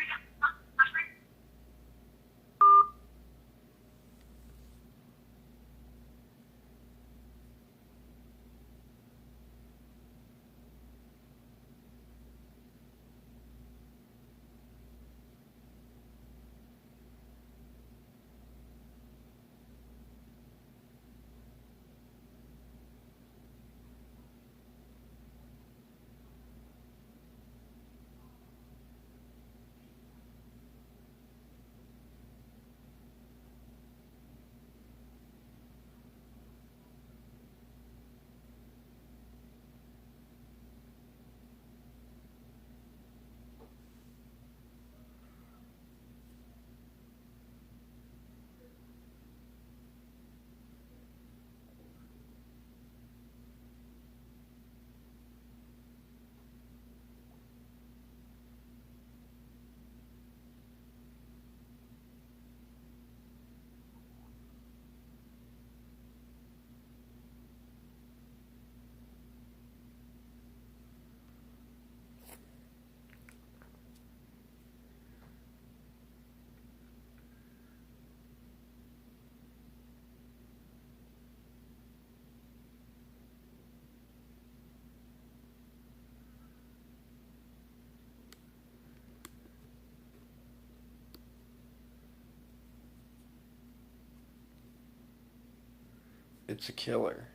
It's a killer.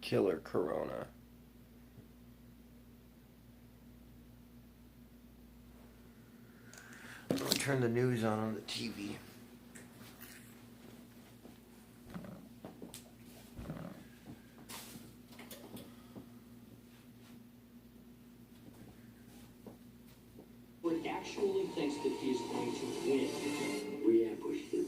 Killer corona. I'm gonna turn the news on the TV. Rick actually thinks that he's going to win. We ambushed him.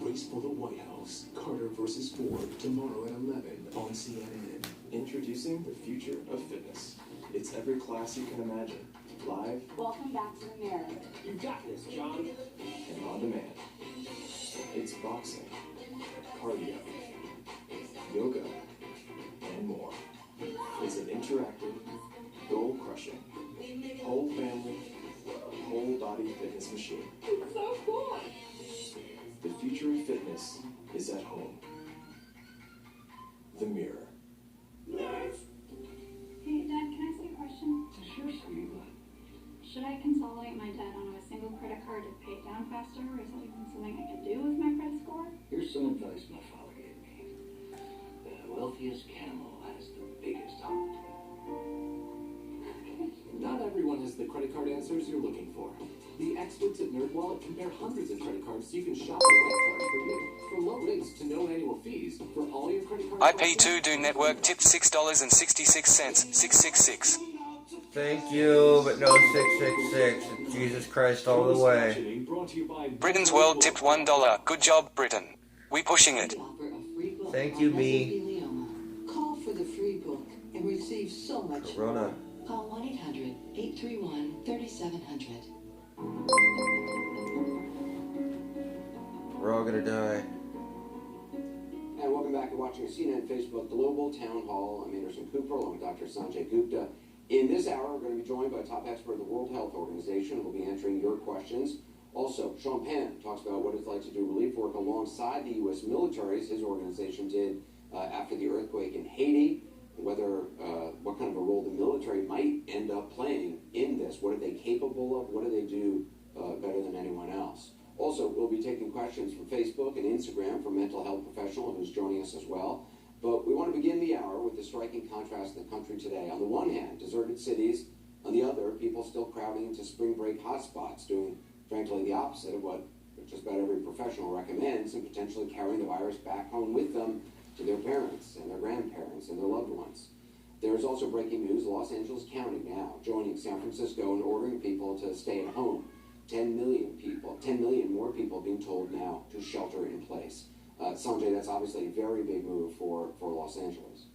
Race for the White House. Carter versus Ford. Tomorrow at 11 on CNN. Introducing the future of fitness. It's every class you can imagine. Live. Welcome back to the mirror. You got this, John. And on demand. It's boxing, cardio, yoga, and more. It's an interactive, goal-crushing, whole family, whole body fitness machine. It's so cool. The future of fitness is at home. The Mirror. Hey, Dad, can I ask you a question? Sure, sweetie. Should I consolidate my debt onto a single credit card to pay it down faster, or is that even something I can do with my credit score? Here's some advice my father gave me. The wealthiest camel has the biggest heart. Not everyone has the credit card answers you're looking for. The experts at NerdWallet compare hundreds of credit cards so you can shop the right card for you. From low rates to no annual fees for all your credit cards. IP2 Network tipped $6.66. 666. Thank you, but no 666. Jesus Christ all the way. Britain's World tipped $1. Good job, Britain. We pushing it. We offer a free book Thank on you, me. mesothelioma. Call for the free book and receive so much Corona. more. Call 1-800-831-3700. We're all gonna die. And welcome back to watching CNN Facebook Global Town Hall. I'm Anderson Cooper along with Dr. Sanjay Gupta. In this hour, we're going to be joined by a top expert of the World Health Organization who will be answering your questions. Also, Sean Penn talks about what it's like to do relief work alongside the U.S. military, as his organization did after the earthquake in Haiti, what kind of a role the military might end up playing in this. What are they capable of? What do they do better than anyone else? Also, we'll be taking questions from Facebook and Instagram from a mental health professional who's joining us as well. But we want to begin the hour with the striking contrast in the country today. On the one hand, deserted cities. On the other, people still crowding into spring break hotspots, doing, frankly, the opposite of what just about every professional recommends, and potentially carrying the virus back home with them to their parents and their grandparents and their loved ones. There's also breaking news. Los Angeles County now joining San Francisco and ordering people to stay at home. 10 million more people being told now to shelter in place. Sanjay, that's obviously a very big move for Los Angeles.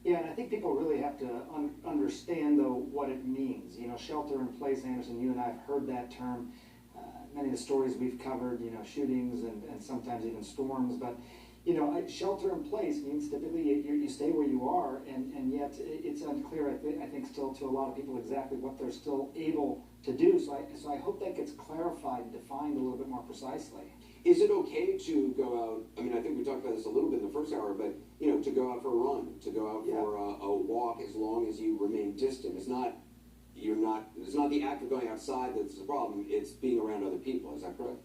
Yeah, and I think people really have to understand, though, what it means. You know, shelter in place, Anderson, you and I have heard that term. Many of the stories we've covered, you know, shootings and sometimes even storms. But, you know, shelter in place means typically you stay where you you are, and yet it's unclear, I think, still to a lot of people exactly what they're still able to do. So I hope that gets clarified and defined a little bit more precisely. Is it okay to go out? I mean, I think we talked about this a little bit in the first hour, but to go out for a run, to go out for a walk, as long as you remain distant. It's not the act of going outside that's the problem. It's being around other people. Is that correct?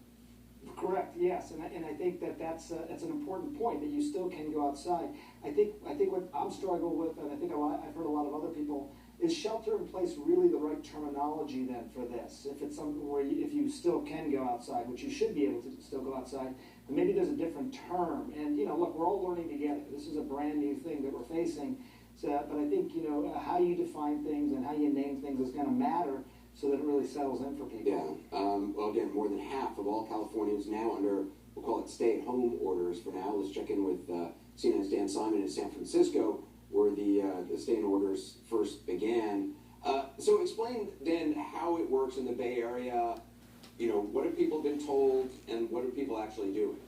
Correct. Yes, and I think that's an important point, that you still can go outside. I think what I'm struggling with, and I think I've heard a lot of other people, is shelter in place really the right terminology then for this? If it's something where if you still can go outside, which you should be able to still go outside, then maybe there's a different term. And look, we're all learning together. This is a brand new thing that we're facing. So, but I think how you define things and how you name things is going to matter, so that it really settles in for people. Yeah. Well, again, more than half of all Californians now under, we'll call it stay-at-home orders for now. Let's check in with CNN's Dan Simon in San Francisco, where the stay-in orders first began. So explain, Dan, how it works in the Bay Area. What have people been told, and what are people actually doing?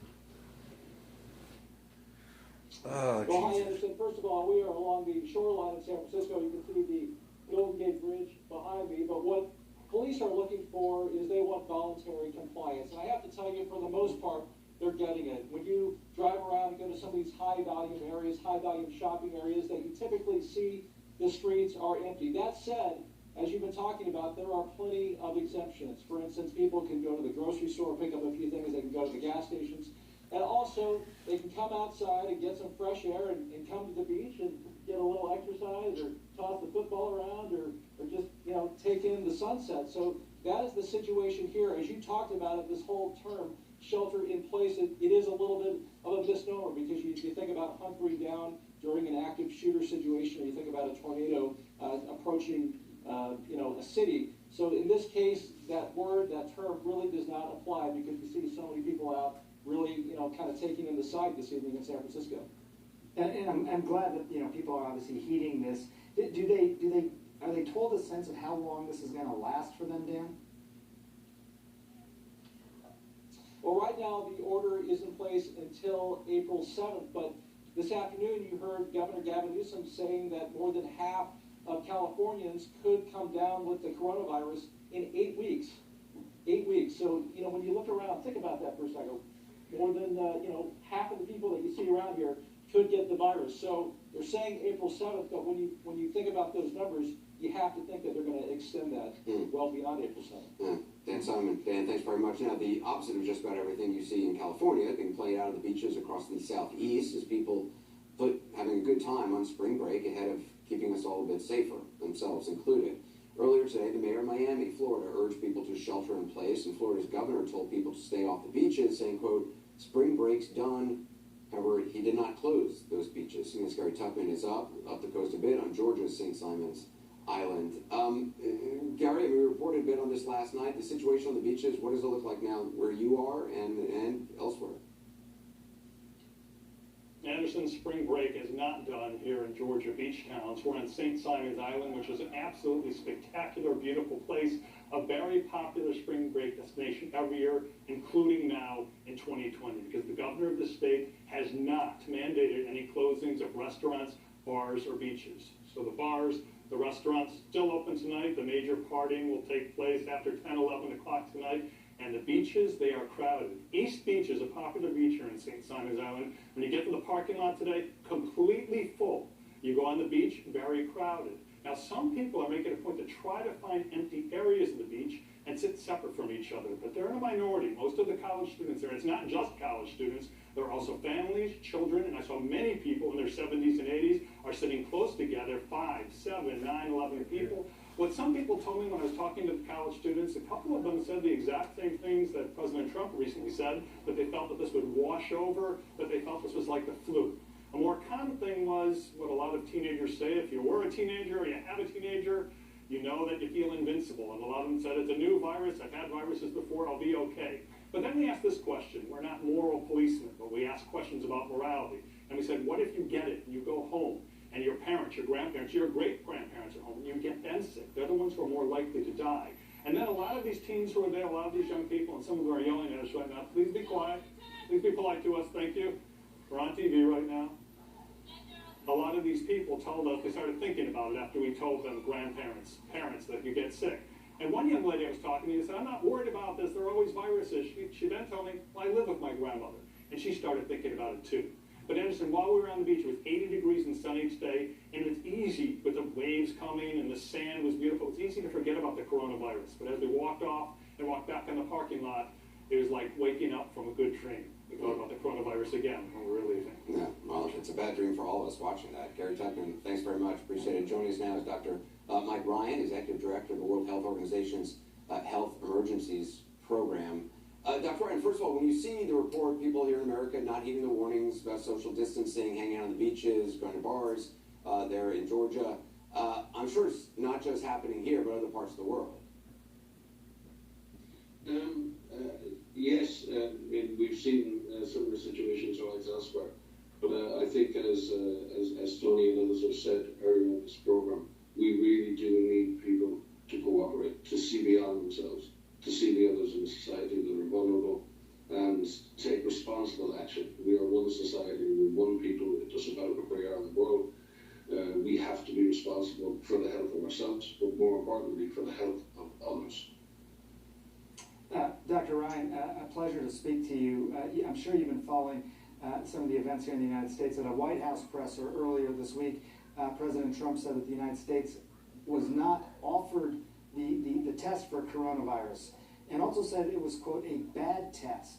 Well, hi, Anderson. First of all, we are along the shoreline of San Francisco. You can see the Golden Gate Bridge behind me. But what police are looking for is they want voluntary compliance. And I have to tell you, for the most part, they're getting it. When you drive around and go to some of these high-volume areas, high-volume shopping areas, that you typically see the streets are empty. That said, as you've been talking about, there are plenty of exemptions. For instance, people can go to the grocery store, pick up a few things. They can go to the gas stations. And also, they can come outside and get some fresh air and come to the beach and get a little exercise, or toss the football around, or just, take in the sunset. So that is the situation here. As you talked about it, this whole term, shelter in place, it is a little bit of a misnomer, because you think about hunkering down during an active shooter situation, or you think about a tornado approaching a city. So in this case, that term really does not apply, because you see so many people out really, kind of taking in the sight this evening in San Francisco. And I'm glad that people are obviously heeding this. Are they told a sense of how long this is going to last for them, Dan? Well, right now the order is in place until April 7th, but this afternoon you heard Governor Gavin Newsom saying that more than half of Californians could come down with the coronavirus in 8 weeks. 8 weeks. So, when you look around, think about that for a second. More than, half of the people that you see around here could get the virus. So they're saying April 7th, but when you think about those numbers, you have to think that they're going to extend that well beyond April 7th. Dan Simon. Dan, thanks very much. Now, the opposite of just about everything you see in California being played out of the beaches across the southeast is people having a good time on spring break ahead of keeping us all a bit safer, themselves included. Earlier today, the mayor of Miami, Florida, urged people to shelter in place, and Florida's governor told people to stay off the beaches, saying, quote, "Spring break's done." However, he did not close those beaches. CNN's Gary Tuckman is up the coast a bit on Georgia's St. Simon's Island. Gary, we reported a bit on this last night. The situation on the beaches, what does it look like now where you are and elsewhere? Anderson's spring break is not done here in Georgia beach towns. We're on St. Simon's Island, which is an absolutely spectacular, beautiful place, a very popular spring break destination every year, including now in 2020, because the governor of the state has not mandated any closings of restaurants, bars, or beaches. So the bars, the restaurants still open tonight. The major partying will take place after 10, 11 o'clock tonight. And the beaches, they are crowded. East Beach is a popular beach here in St. Simon's Island. When you get to the parking lot today, completely full. You go on the beach, very crowded. Now, some people are making a point to try to find empty areas of the beach and sit separate from each other, but they're in a minority. Most of the college students there, it's not just college students, there are also families, children, and I saw many people in their 70s and 80s are sitting close together, 5, 7, 9, 11 people. What some people told me when I was talking to the college students, a couple of them said the exact same things that President Trump recently said, that they felt that this would wash over, that they felt this was like the flu. A more common thing was what a lot of teenagers say. If you were a teenager or you have a teenager, you know that you feel invincible. And a lot of them said, it's a new virus, I've had viruses before, I'll be okay. But then we asked this question. We're not moral policemen, but we ask questions about morality. And we said, what if you get it and you go home and your parents, your grandparents, your great-grandparents are home and you get them sick? They're the ones who are more likely to die. And then a lot of these teens who are there, a lot of these young people, and some of them are yelling at us right now, please be quiet, please be polite to us, thank you. We're on TV right now. a lot of these people told us, they started thinking about it after we told them, grandparents, parents, that you get sick. And one young lady I was talking to said, I'm not worried about this, there are always viruses. She then told me, well, I live with my grandmother. And she started thinking about it too. But Anderson, while we were on the beach, it was 80 degrees and sunny each day, and it's easy with the waves coming and the sand was beautiful. It's easy to forget about the coronavirus. But as we walked off and walked back in the parking lot, it was like waking up from a good dream. We thought about the coronavirus again when we were leaving. Yeah, well, it's a bad dream for all of us watching that. Gary Tuckman, thanks very much. Appreciate it. Joining us now is Dr. Mike Ryan, Executive Director of the World Health Organization's Health Emergencies Program. Dr. Ryan, first of all, when you see the report, people here in America not heeding the warnings about social distancing, hanging out on the beaches, going to bars there in Georgia, I'm sure it's not just happening here, but other parts of the world. Yes, we've seen similar situations arise elsewhere. But I think, as Tony and others have said earlier in this program, we really do need people to cooperate, to see beyond themselves, to see the others in society that are vulnerable, and take responsible action. We are one society, we're one people. It doesn't matter where we are in the world. We have to be responsible for the health of ourselves, but more importantly, for the health of others. Dr. Ryan, a pleasure to speak to you. I'm sure you've been following some of the events here in the United States. At a White House presser earlier this week, President Trump said that the United States was not offered the test for coronavirus, and also said it was, quote, a bad test.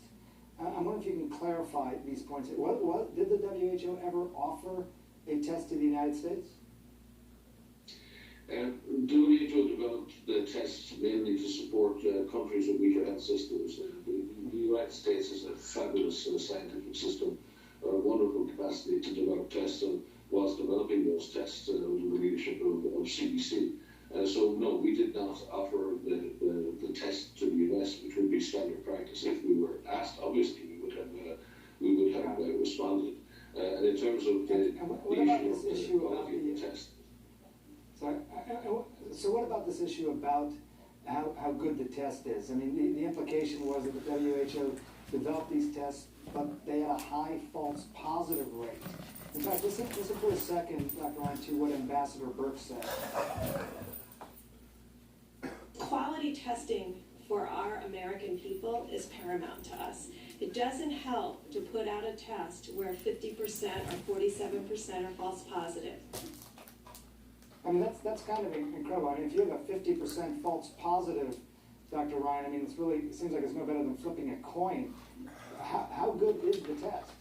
I'm wondering if you can clarify these points. Did the WHO ever offer a test to the United States? WHO developed the tests mainly to support countries with weaker health systems. The United States has a fabulous scientific system, wonderful capacity to develop tests, and was developing those tests under the leadership of CDC. So no, we did not offer the test to the US, which would be standard practice. If we were asked, obviously we would have responded. And in terms of the issue of the test. So what about this issue about how good the test is? I mean, the implication was that the WHO developed these tests, but they had a high false positive rate. In fact, listen for a second, Dr. Ryan, to what Ambassador Burke said. Quality testing for our American people is paramount to us. It doesn't help to put out a test where 50% or 47% are false positive. I mean, that's kind of incredible. I mean, if you have a 50% false positive, Dr. Ryan, I mean, it seems like it's no better than flipping a coin. How good is the test?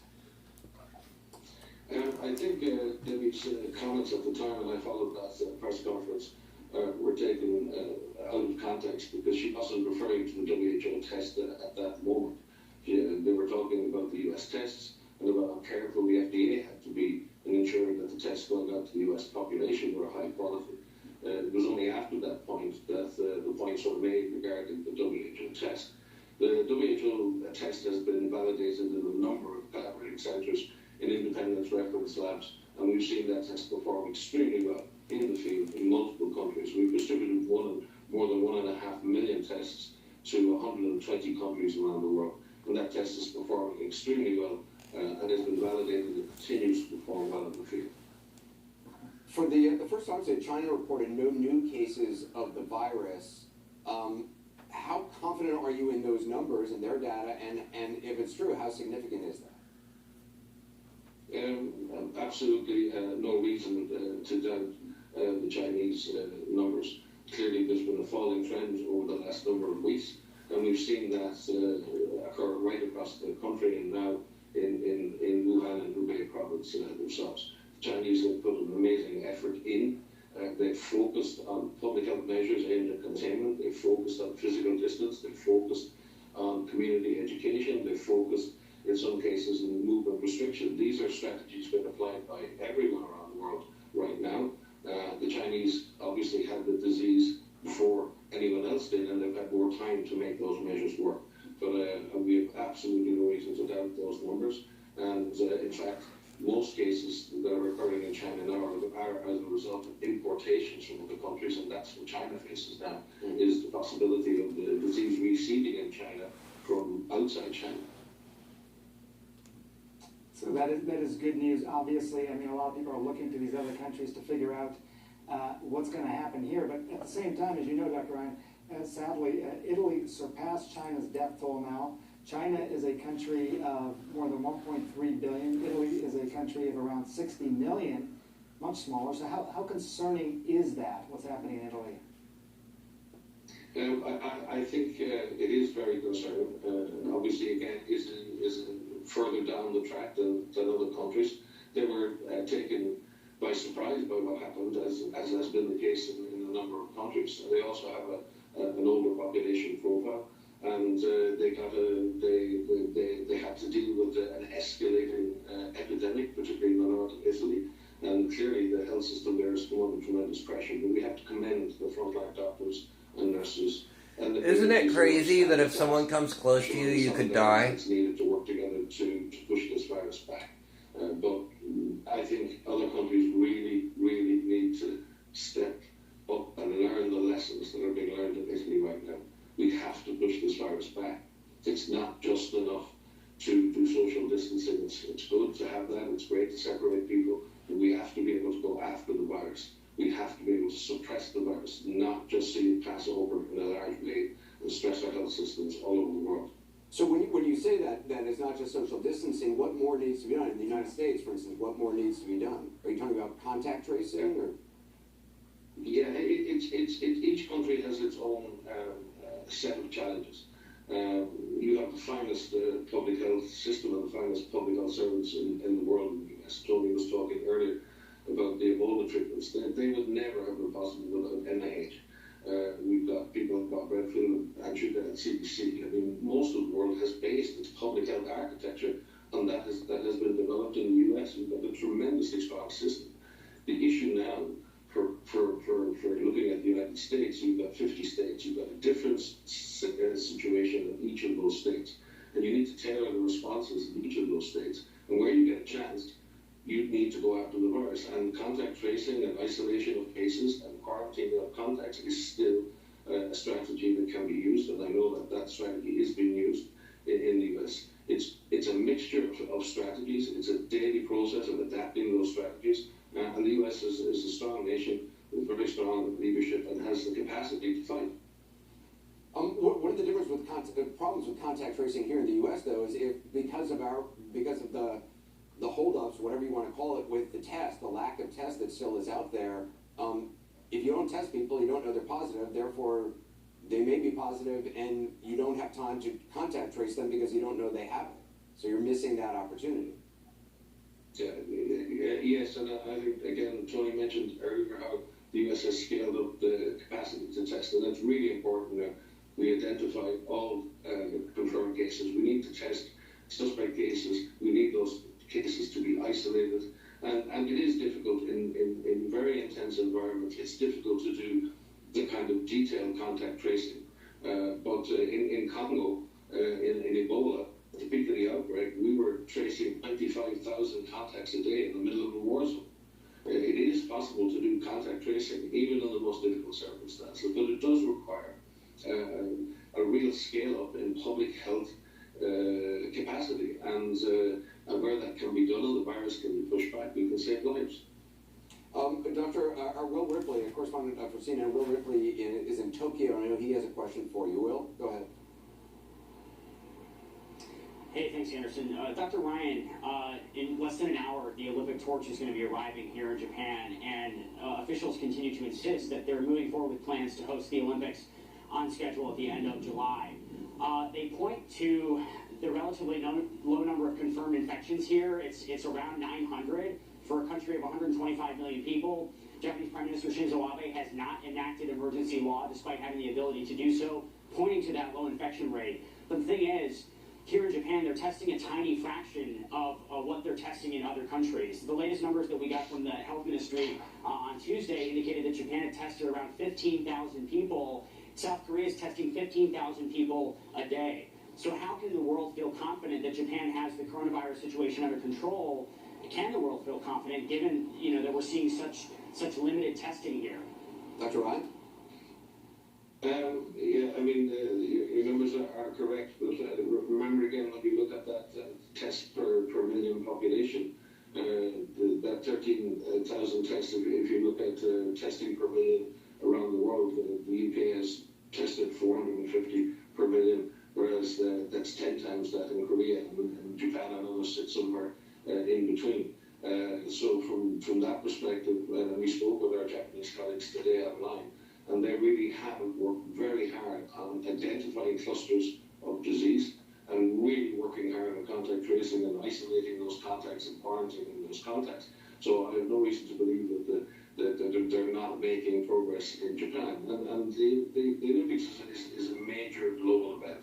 I think Debbie's comments at the time, and I followed that press conference, were taken out of context because she wasn't referring to the WHO test at that moment. They were talking about the US tests and about how careful the FDA had to be in ensuring that the tests going out to the US population were high quality. It was only after that point that the points were made regarding the WHO test. The WHO test has been validated in a number of collaborating centres in independent reference labs, and we've seen that test perform extremely well in the field in multiple countries. We've distributed more than 1.5 million tests to 120 countries around the world, and that test is performing extremely well and has been validated and continues to perform well in the field. For the first time today, China reported no new cases of the virus. How confident are you in those numbers and their data, and if it's true, how significant is that? Absolutely no reason to doubt the Chinese numbers. Clearly, there's been a falling trend over the last number of weeks, and we've seen that occur right across the country and now in Wuhan and Hubei province themselves. The Chinese have put an amazing effort in. They've focused on public health measures aimed at containment. They've focused on physical distance. They've focused on community education. They've focused, in some cases, in movement restriction. These are strategies being applied by everyone around the world right now. The Chinese obviously had the disease before anyone else did, and they've had more time to make those measures work. But we have absolutely no reason to doubt those numbers. And in fact, most cases that are occurring in China now are as a result of importations from other countries, and that's what China faces now, is the possibility of the disease receding in China from outside China. So that is good news. Obviously, I mean, a lot of people are looking to these other countries to figure out what's going to happen here. But at the same time, as you know, Dr. Ryan, sadly, Italy surpassed China's death toll now. China is a country of more than 1.3 billion. Italy is a country of around 60 million, much smaller. So how concerning is that, what's happening in Italy? I think it is very concerning. Obviously, again, is further down the track than other countries. They were taken by surprise by what happened, as has been the case in a number of countries. They also have an older population profile, and they had to deal with an escalating epidemic, particularly in the north of Italy. And clearly, the health system there is under tremendous pressure. But we have to commend the frontline doctors and nurses. And isn't it crazy that if someone comes close to you, you could die? It's needed to work together to push this virus back. But I think other countries really need to step up and learn the lessons that are being learned in Italy right now. We have to push this virus back. It's not just enough to do social distancing. It's good to have that. It's great to separate people. But we have to be able to go after the virus. We have to be able to suppress the virus, not just see it pass over in a large way and stress our health systems all over the world. So when you say that it's not just social distancing, what more needs to be done? In the United States, for instance, what more needs to be done? Are you talking about contact tracing? Or? Yeah, each country has its own set of challenges. You have the finest public health system and the finest public health servants in the world in the US. Tony was talking earlier about the Ebola treatments. They would never have been possible without NIH. We've got people like Bob Redfield and Judah at CDC. I mean, most of the world has based its public health architecture on that has been developed in the US. We've got a tremendously strong system. The issue now for looking at the United States, you've got 50 states. You've got a different situation in each of those states. And you need to tailor the responses in each of those states. And where you get a chance, you need to go after the virus. And contact tracing and isolation of cases and quarantining of contacts is still a strategy that can be used. And I know that strategy is being used in the US. It's a mixture of strategies. It's a daily process of adapting those strategies. And the US is a strong nation with very strong leadership and has the capacity to fight. What are the difference with problems with contact tracing here in the U.S. though is if because of the holdups, whatever you want to call it, with the test, the lack of test that still is out there. If you don't test people, you don't know they're positive. Therefore, they may be positive, and you don't have time to contact trace them because you don't know they have it. So you're missing that opportunity. Yes, and I think, again, Tony mentioned earlier how the US has scaled up the capacity to test, and that's really important now. We identify all confirmed cases. We need to test suspect cases. We need those cases to be isolated. And it is difficult in very intense environments. It's difficult to do the kind of detailed contact tracing. But in Congo, in Ebola, at the peak of the outbreak, we were tracing 25,000 contacts a day in the middle of a war zone. It is possible to do contact tracing, even in the most difficult circumstances, but it does require a real scale-up in public health capacity, and where that can be done and the virus can be pushed back, we can save lives. Dr. Will Ripley, a correspondent for CNN, Will Ripley is in Tokyo, and I know he has a question for you. Will, go ahead. Hey, thanks, Anderson. Dr. Ryan, in less than an hour, the Olympic torch is going to be arriving here in Japan, and officials continue to insist that they're moving forward with plans to host the Olympics on schedule at the end of July. They point to the relatively low number of confirmed infections here. It's around 900 for a country of 125 million people. Japanese Prime Minister Shinzo Abe has not enacted emergency law despite having the ability to do so, pointing to that low infection rate. But the thing is, here in Japan, they're testing a tiny fraction of what they're testing in other countries. The latest numbers that we got from the health ministry on Tuesday indicated that Japan had tested around 15,000 people. South Korea is testing 15,000 people a day. So how can the world feel confident that Japan has the coronavirus situation under control? Can the world feel confident given that we're seeing such limited testing here? Dr. Ryan? Yeah, I mean, your numbers are correct, but remember again, when you look at that tests per million population. That 13,000 tests, if you look at testing per million around the world, the UK has tested 450 per million, whereas that's 10 times that in Korea, and Japan and others sit somewhere in between. So from that perspective, we spoke with our Japanese colleagues today online, and they really have worked very hard on identifying clusters of disease and really working hard on contact tracing and isolating those contacts and quarantining those contacts. So I have no reason to believe that they're not making progress in Japan. And the Olympics is a major global event,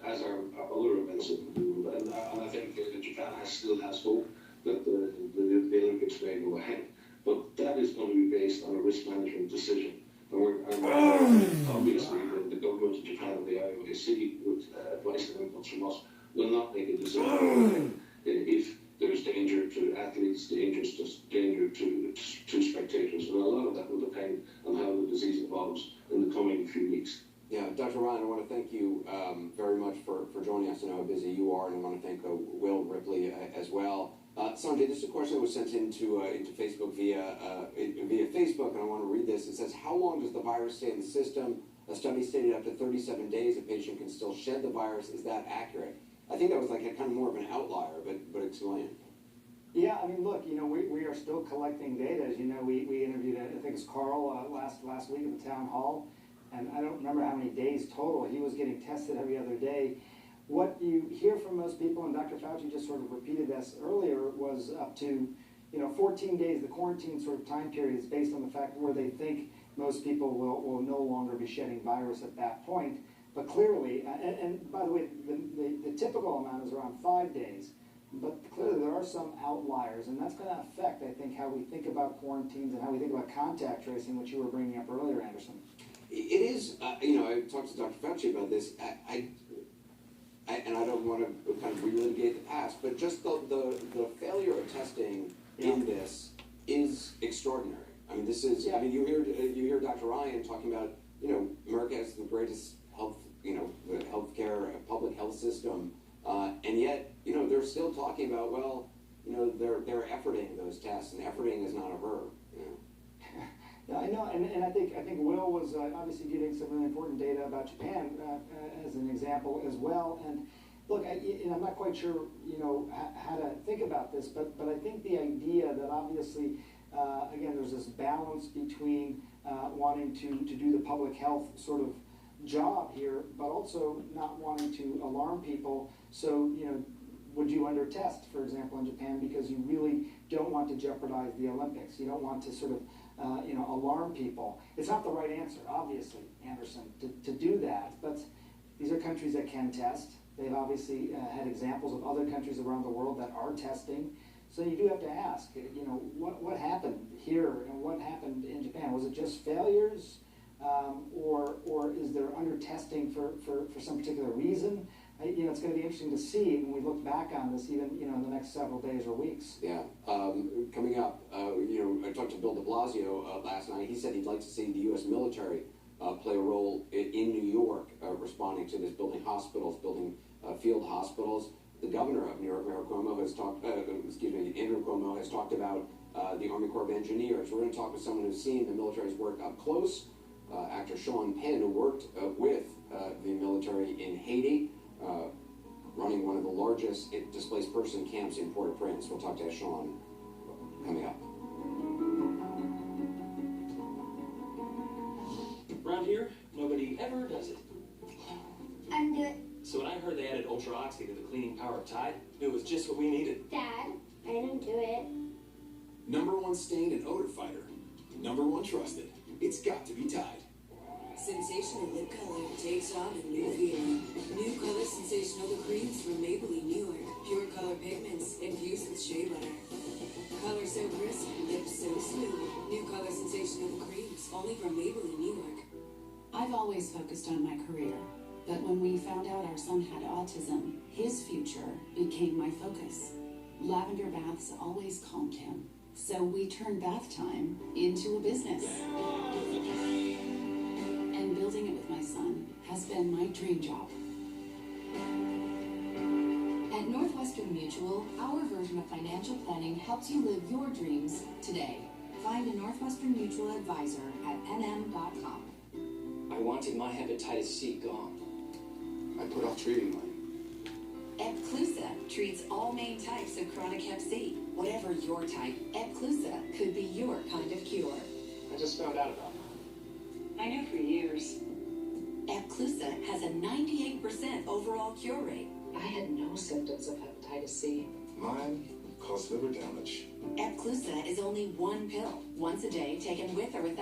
as are other events in the world. And I think Japan still has hope that the Olympics may go ahead. But that is going to be based on a risk management decision. And obviously, the government of Japan and the IOAC, with advice and inputs from us, will not make a decision if there's danger to athletes, danger to spectators. And a lot of that will depend on how the disease evolves in the coming few weeks. Yeah, Dr. Ryan, I want to thank you very much for joining us. I know how busy you are, and I want to thank Will Ripley as well. Sanjay, this is a question that was sent into Facebook via Facebook, and I want to read this. It says, how long does the virus stay in the system? A study stated up to 37 days a patient can still shed the virus. Is that accurate? I think that was like a kind of more of an outlier, but explain. Yeah, I mean, look, we are still collecting data. As you know, we interviewed, I think it's Carl last week at the town hall, and I don't remember how many days total. He was getting tested every other day. What you hear from most people, and Dr. Fauci just sort of repeated this earlier, was up to 14 days. The quarantine sort of time period is based on the fact where they think most people will no longer be shedding virus at that point. But clearly, and by the way, the typical amount is around 5 days. But clearly there are some outliers, and that's going to affect, I think, how we think about quarantines and how we think about contact tracing, which you were bringing up earlier, Anderson. It is, I talked to Dr. Fauci about this. And I don't want to kind of relitigate the past, but just the failure of testing in this is extraordinary. I mean, this is. I mean, you hear Dr. Ryan talking about America has the greatest health, the healthcare public health system, and yet they're still talking about they're efforting those tests, and efforting is not a verb. Yeah, I know, and I think Will was obviously giving some really important data about Japan as an example as well. And look, I'm not quite sure how to think about this, but I think the idea that obviously again there's this balance between wanting to do the public health sort of job here, but also not wanting to alarm people. So would you under test, for example, in Japan, because you really don't want to jeopardize the Olympics? You don't want to sort of alarm people. It's not the right answer, obviously, Anderson, to do that. But these are countries that can test. They've obviously had examples of other countries around the world that are testing. So you do have to ask, what happened here and what happened in Japan? Was it just failures, or is there under testing for some particular reason? It's going to be interesting to see when we look back on this, even in the next several days or weeks. Yeah. Coming up, I talked to Bill de Blasio last night. He said he'd like to see the U.S. military play a role in New York, responding to this, building hospitals, building field hospitals. The governor of New York, Andrew Cuomo, has talked about the Army Corps of Engineers. We're going to talk with someone who's seen the military's work up close. Actor Sean Penn, who worked with the military in Haiti, running one of the largest displaced person camps in Port-au-Prince. We'll talk to Sean coming up. Around here, nobody ever does it. I'm good. So when I heard they added Ultra Oxy to the cleaning power of Tide, it was just what we needed. Dad, I didn't do it. #1 stain and odor fighter. #1 trusted. It's got to be Tide. Sensational lip color takes on a new feeling. New color sensational creams from Maybelline New York. Pure color pigments infused with shea butter. Color so crisp, lips so smooth. New color sensational creams only from Maybelline New York. I've always focused on my career, but when we found out our son had autism, his future became my focus. Lavender baths always calmed him, so we turned bath time into a business. And building it with my son has been my dream job. At Northwestern Northwestern Mutual, our version of financial planning helps you live your dreams today. Find a Northwestern Mutual advisor at nm.com. I wanted my hepatitis C gone. I put off treating mine. Epclusa treats all main types of chronic hep C. Whatever your type, Epclusa could be your kind of cure. I just found out about it. I knew for years. Epclusa has a 98% overall cure rate. I had no symptoms of hepatitis C. Mine caused liver damage. Epclusa is only one pill, once a day, taken with or without